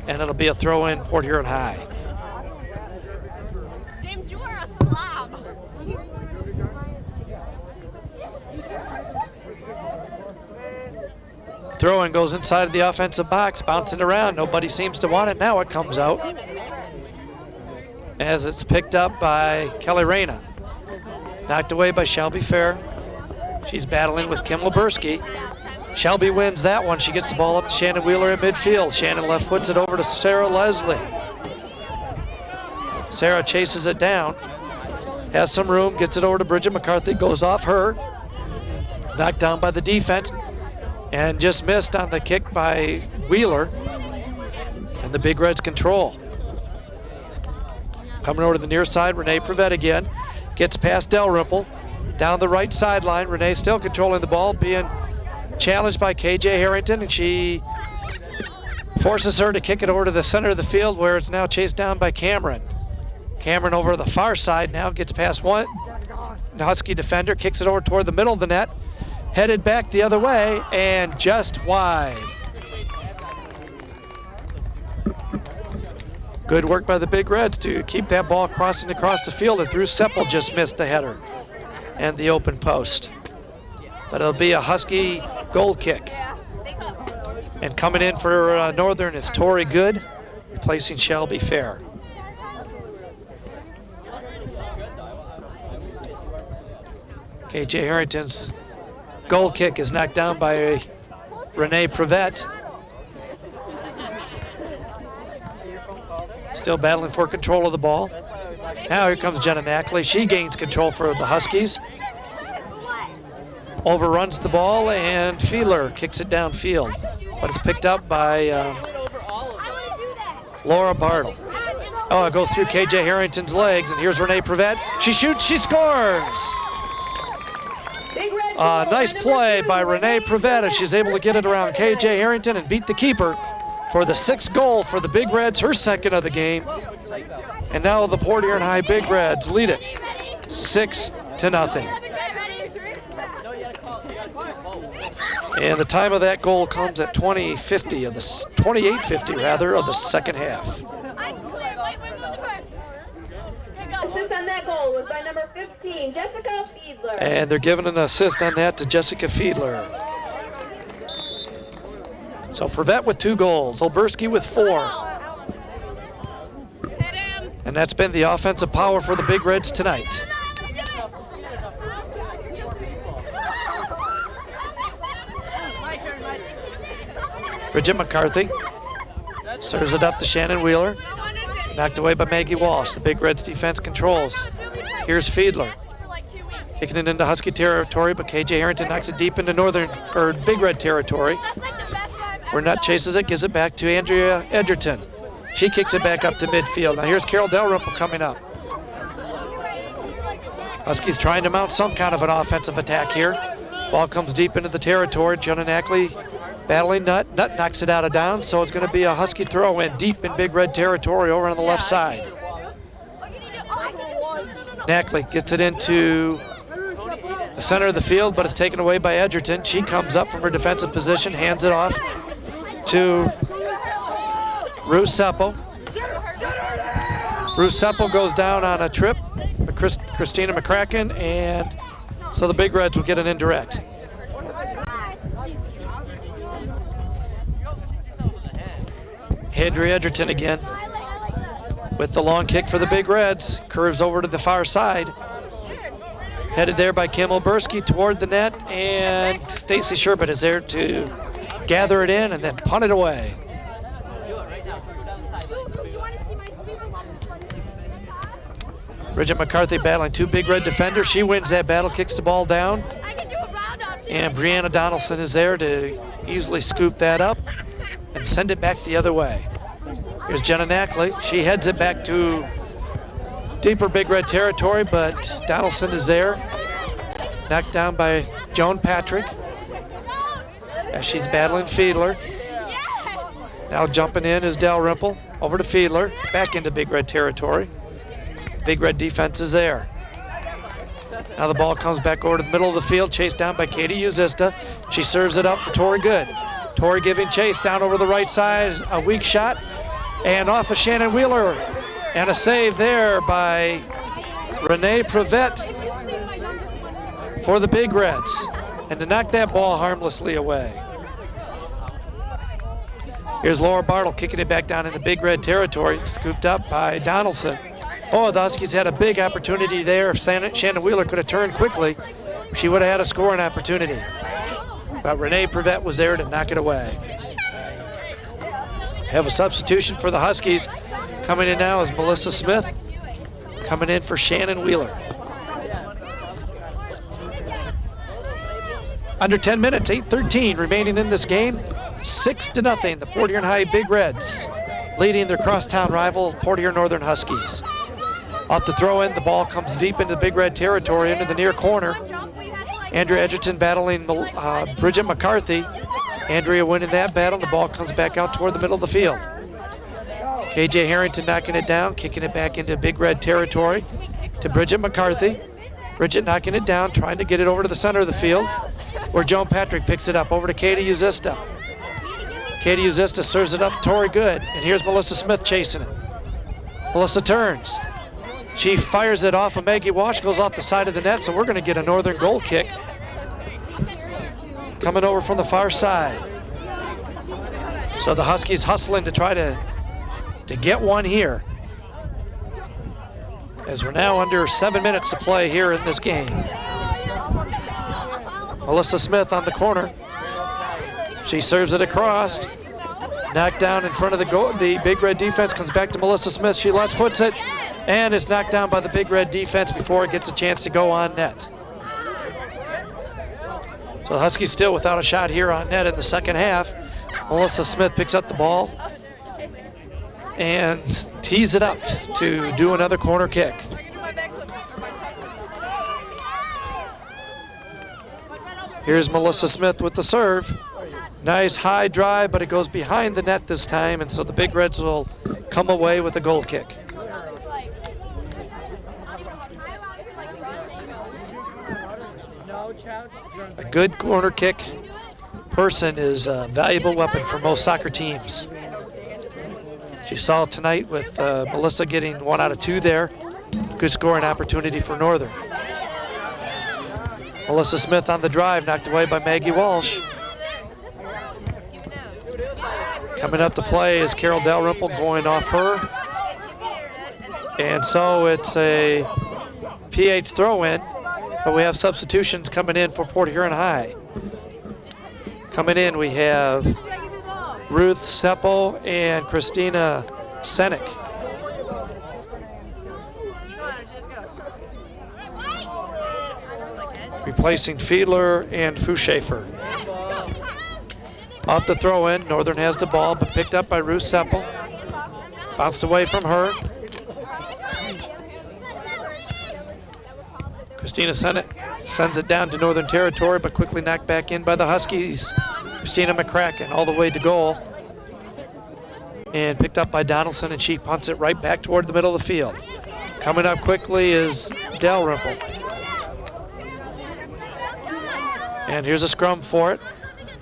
A: and it'll be a throw in Port Huron High.
B: James, you are a slob.
A: Throw in goes inside of the offensive box, bouncing around. Nobody seems to want it. Now it comes out as it's picked up by Kelly Reyna. Knocked away by Shelby Fair. She's battling with Kim Lebersky. Shelby wins that one. She gets the ball up to Shannon Wheeler at midfield. Shannon left foots it over to Sarah Leslie. Sarah chases it down, has some room, gets it over to Bridget McCarthy, goes off her. Knocked down by the defense and just missed on the kick by Wheeler. And the Big Reds control. Coming over to the near side, Renee Prevet again. Gets past Dalrymple. Down the right sideline, Renee still controlling the ball, being challenged by KJ Harrington, and she forces her to kick it over to the center of the field, where it's now chased down by Cameron. Cameron over the far side now, gets past one Husky defender, kicks it over toward the middle of the net, headed back the other way, and just wide. Good work by the Big Reds to keep that ball crossing across the field, and Drew Seppel just missed the header and the open post. But it'll be a Husky goal kick. And coming in for Northern is Tori Good, replacing Shelby Fair. KJ Harrington's goal kick is knocked down by Renee Prevet. Still battling for control of the ball. Now here comes Jenna Knackley. She gains control for the Huskies. Overruns the ball, and Fiedler kicks it downfield, but it's picked up by Laura Bartle. Oh, it goes through KJ Harrington's legs, and here's Renee Prevet. She shoots, she scores!
B: Big Red
A: Nice
B: goal
A: play by
B: number 2,
A: Renee Prevett as she's able to get it around KJ Harrington and beat the keeper for the 6th goal for the Big Reds, her 2nd of the game. And now the Port Huron High Big Reds lead it 6-0. And the time of that goal comes at 28:50 of the 2nd half.
B: Assist on that goal was by number 15, Jessica Fiedler.
A: And they're giving an assist on that to Jessica Fiedler. So Prevett with 2 goals, Olberski with 4. And that's been the offensive power for the Big Reds tonight. Bridget McCarthy serves it up to Shannon Wheeler. Knocked away by Maggie Walsh. The Big Reds defense controls. Here's Fiedler. Kicking it into Husky territory, but KJ Harrington knocks it deep into Big Red territory. Where Nutt chases it, gives it back to Andrea Edgerton. She kicks it back up to midfield. Now here's Carol Dalrymple coming up. Huskies trying to mount some kind of an offensive attack here. Ball comes deep into the territory. Jonah Knackley battling Nutt. Nutt knocks it out of down, so it's going to be a Husky throw in deep in Big Red territory over on the left side. Knackley gets it into the center of the field, but it's taken away by Edgerton. She comes up from her defensive position, hands it off to Ruth Seppo. Ruth Seppo goes down on a trip, Christina McCracken, and so the Big Reds will get an indirect. Andrea Edgerton again with the long kick for the Big Reds. Curves over to the far side. Headed there by Kim Olberski toward the net, and Stacy Sherbert is there to gather it in and then punt it away. Bridget McCarthy battling 2 Big Red defenders. She wins that battle, kicks the ball down. And Brianna Donaldson is there to easily scoop that up and send it back the other way. Here's Jenna Knackley. She heads it back to deeper Big Red territory, but Donaldson is there. Knocked down by Joan Patrick as she's battling Fiedler. Now jumping in is Dalrymple. Over to Fiedler, back into Big Red territory. Big Red defense is there. Now the ball comes back over to the middle of the field, chased down by Katie Uzista. She serves it up for Tori Good. Tori giving chase down over the right side, a weak shot, and off of Shannon Wheeler. And a save there by Renee Prevett for the Big Reds. And to knock that ball harmlessly away. Here's Laura Bartle kicking it back down into Big Red territory, scooped up by Donaldson. Oh, the Huskies had a big opportunity there. If Shannon Wheeler could have turned quickly, she would have had a scoring opportunity. But Renee Prevett was there to knock it away. Have a substitution for the Huskies. Coming in now is Melissa Smith. Coming in for Shannon Wheeler. Under 10 minutes, 8:13 remaining in this game. 6-0, the Port Huron High Big Reds leading their crosstown rival, Port Huron Northern Huskies. Off the throw in, the ball comes deep into Big Red territory, into the near corner. Andrea Edgerton battling Bridget McCarthy. Andrea winning that battle. The ball comes back out toward the middle of the field. KJ Harrington knocking it down, kicking it back into Big Red territory to Bridget McCarthy. Bridget knocking it down, trying to get it over to the center of the field, where Joan Patrick picks it up over to Katie Uzista. Katie Uzista serves it up to Tori Good, and here's Melissa Smith chasing it. Melissa turns. She fires it off of Maggie Walsh, goes off the side of the net, so we're going to get a Northern goal kick. Coming over from the far side. So the Huskies hustling to try to get one here. As we're now under 7 minutes to play here in this game. Melissa Smith on the corner. She serves it across. Knocked down in front of the Big Red defense, comes back to Melissa Smith. She left foots it, and it's knocked down by the Big Red defense before it gets a chance to go on net. So the Huskies still without a shot here on net in the second half. Melissa Smith picks up the ball and tees it up to do another corner kick. Here's Melissa Smith with the serve. Nice high drive, but it goes behind the net this time, and so the Big Reds will come away with a goal kick. A good corner kick person is a valuable weapon for most soccer teams. She saw tonight with Melissa getting 1 out of 2 there. Good scoring opportunity for Northern. Melissa Smith on the drive, knocked away by Maggie Walsh. Coming up to play is Carol Dalrymple going off her. And so it's a PH throw-in, but we have substitutions coming in for Port Huron High. Coming in, we have Ruth Seppo and Christina Senek. Replacing Fiedler and Fuschafer. Off the throw-in, Northern has the ball, but picked up by Ruth Seppo. Bounced away from her. Christina Senek sends it down to Northern Territory, but quickly knocked back in by the Huskies. Christina McCracken all the way to goal. And picked up by Donaldson, and she punts it right back toward the middle of the field. Coming up quickly is Dalrymple. And here's a scrum for it.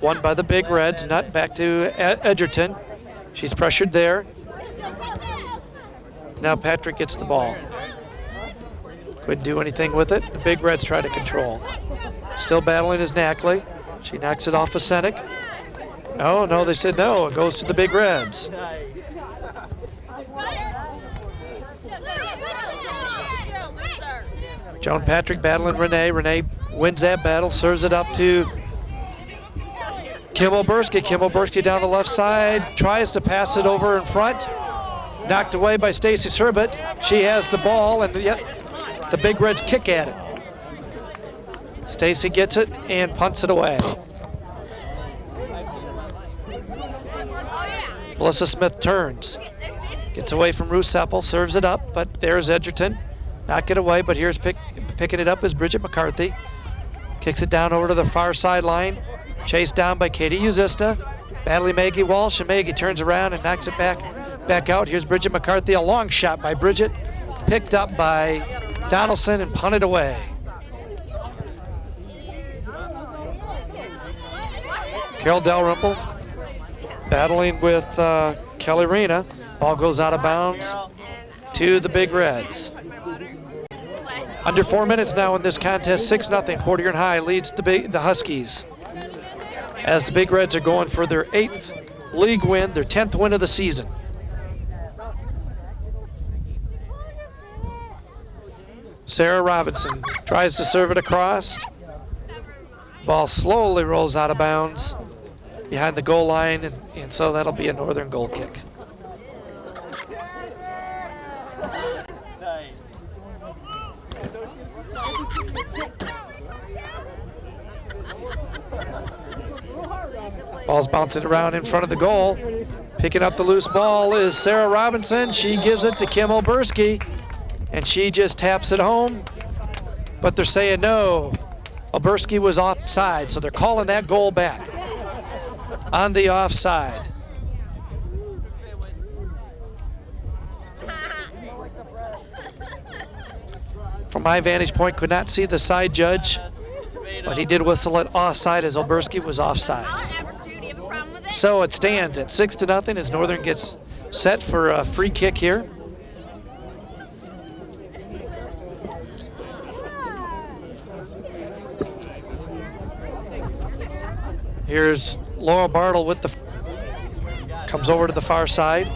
A: Won by the Big Reds, nut back to Edgerton. She's pressured there. Now Patrick gets the ball. Couldn't do anything with it. The Big Reds try to control. Still battling is Knackley. She knocks it off of Senek. Oh, no, they said no. It goes to the Big Reds. Joan Patrick battling Renee. Renee wins that battle, serves it up to Kim Oberski. Kim Oberski down the left side, tries to pass it over in front. Knocked away by Stacy Sherbet. She has the ball, and yet the Big Reds kick at it. Stacy gets it and punts it away. Melissa Smith turns. Gets away from Ruth Seppel, serves it up, but there's Edgerton. Knock it away, but here's picking it up is Bridget McCarthy. Kicks it down over to the far sideline. Chased down by Katie Uzista. Battling Maggie Walsh, and Maggie turns around and knocks it back out. Here's Bridget McCarthy, a long shot by Bridget. Picked up by Donaldson and punted away. Carol Dalrymple battling with Kelly Rena. Ball goes out of bounds to the Big Reds. Under 4 minutes now in this contest, 6-0. Port Huron High leads the Huskies. As the Big Reds are going for their 8th league win, their 10th win of the season. Sarah Robinson tries to serve it across. Ball slowly rolls out of bounds behind the goal line, and so that'll be a Northern goal kick. Ball's bouncing around in front of the goal. Picking up the loose ball is Sarah Robinson. She gives it to Kim Oberski, and she just taps it home. But they're saying no. Oberski was offside, so they're calling that goal back on the offside. From my vantage point, could not see the side judge, but he did whistle it offside as Oberski was offside. So it stands at 6-0 as Northern gets set for a free kick here. Here's Laura Bartle with the, comes over to the far side.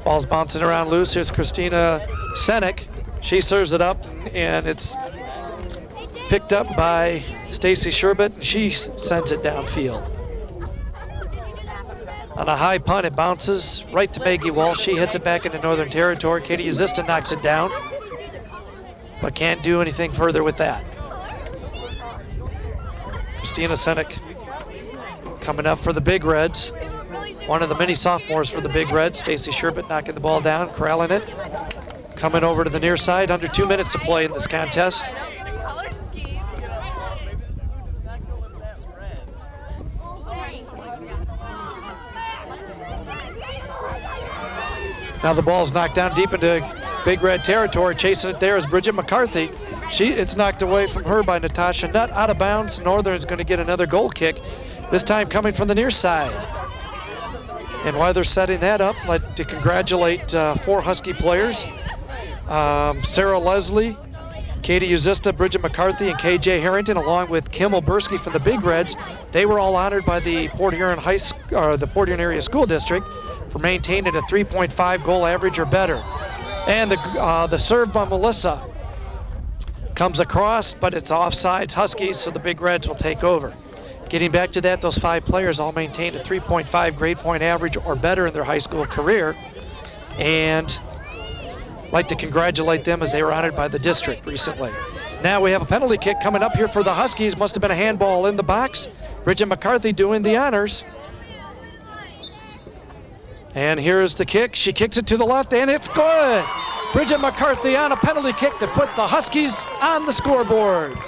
A: Ball's bouncing around loose. Here's Christina Senek. She serves it up, and it's picked up by Stacy Sherbet. She sends it downfield. On a high punt, it bounces right to Maggie Walsh. She hits it back into Northern Territory. Katie Uzista knocks it down, but can't do anything further with that. Christina Senek coming up for the Big Reds. One of the many sophomores for the Big Reds. Stacy Sherbet knocking the ball down, corralling it. coming over to the near side. Under 2 minutes to play in this contest. Now the ball's knocked down deep into Big Red territory. Chasing it there is Bridget McCarthy. It's knocked away from her by Natasha Nutt, out of bounds. Northern's going to get another goal kick, this time coming from the near side. And while they're setting that up, I'd like to congratulate 4 Husky players. Sarah Leslie, Katie Uzista, Bridget McCarthy, and KJ Harrington, along with Kim Oberski from the Big Reds. They were all honored by the Port Huron the Port Huron Area School District for maintaining a 3.5 goal average or better. And the serve by Melissa comes across, but it's offsides Huskies, so the Big Reds will take over. Getting back to that, those 5 players all maintained a 3.5 grade point average or better in their high school career. And I'd like to congratulate them as they were honored by the district recently. Now we have a penalty kick coming up here for the Huskies. Must have been a handball in the box. Bridget McCarthy doing the honors. And here's the kick. She kicks it to the left, and it's good. Bridget McCarthy on a penalty kick to put the Huskies on the scoreboard.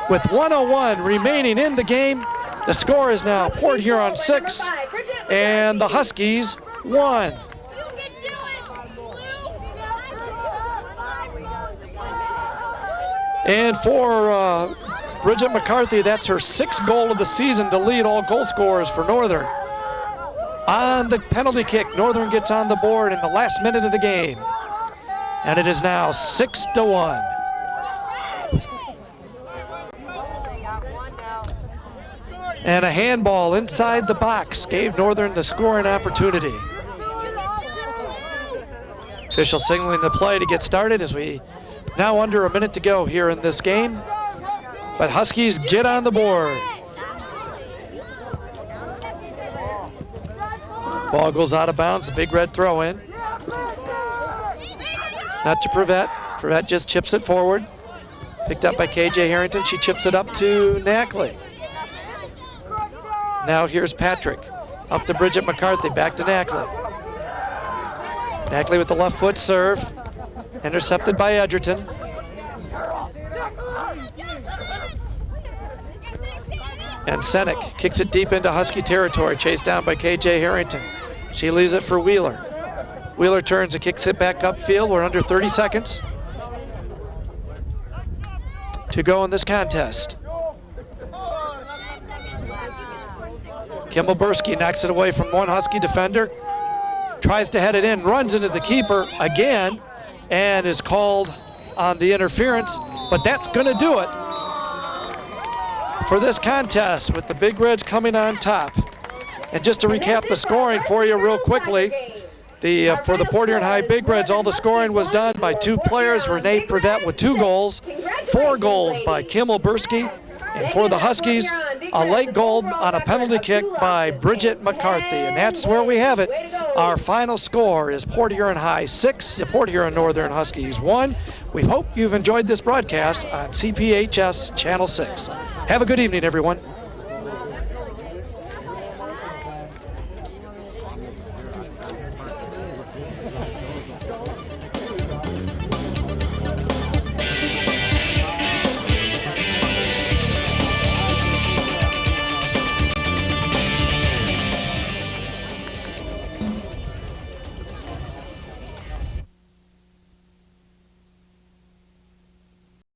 A: With 1:01 remaining in the game, the score is now Port Huron 6 and the Huskies 1. And for Bridget McCarthy, that's her 6th goal of the season to lead all goal scorers for Northern. On the penalty kick, Northern gets on the board in the last minute of the game. And it is now 6-1. And a handball inside the box gave Northern the scoring opportunity. Official signaling the play to get started as we now under a minute to go here in this game. But Huskies get on the board. Ball goes out of bounds, the Big Red throw in. Not to Prevette. Prevette just chips it forward. Picked up by KJ Harrington. She chips it up to Knackley. Now here's Patrick. Up to Bridget McCarthy, back to Knackley. Knackley with the left foot serve. Intercepted by Edgerton. And Senek kicks it deep into Husky territory, chased down by KJ Harrington. She leaves it for Wheeler. Wheeler turns and kicks it back upfield. We're under 30 seconds to go in this contest. Kim Oberski knocks it away from one Husky defender. Tries to head it in, runs into the keeper again, and is called on the interference, but that's gonna do it for this contest with the Big Reds coming on top. And just to recap the scoring for you real quickly, for the Port Huron High Big Reds, all the scoring was done by 2 players, Renee Prevette with 2 goals, 4 goals by Kim Oberski, and for the Huskies, a late goal on a penalty kick by Bridget McCarthy. And that's where we have it. Our final score is Port Huron High 6, Port Huron Northern Huskies 1. We hope you've enjoyed this broadcast on CPHS Channel 6. Have a good evening, everyone.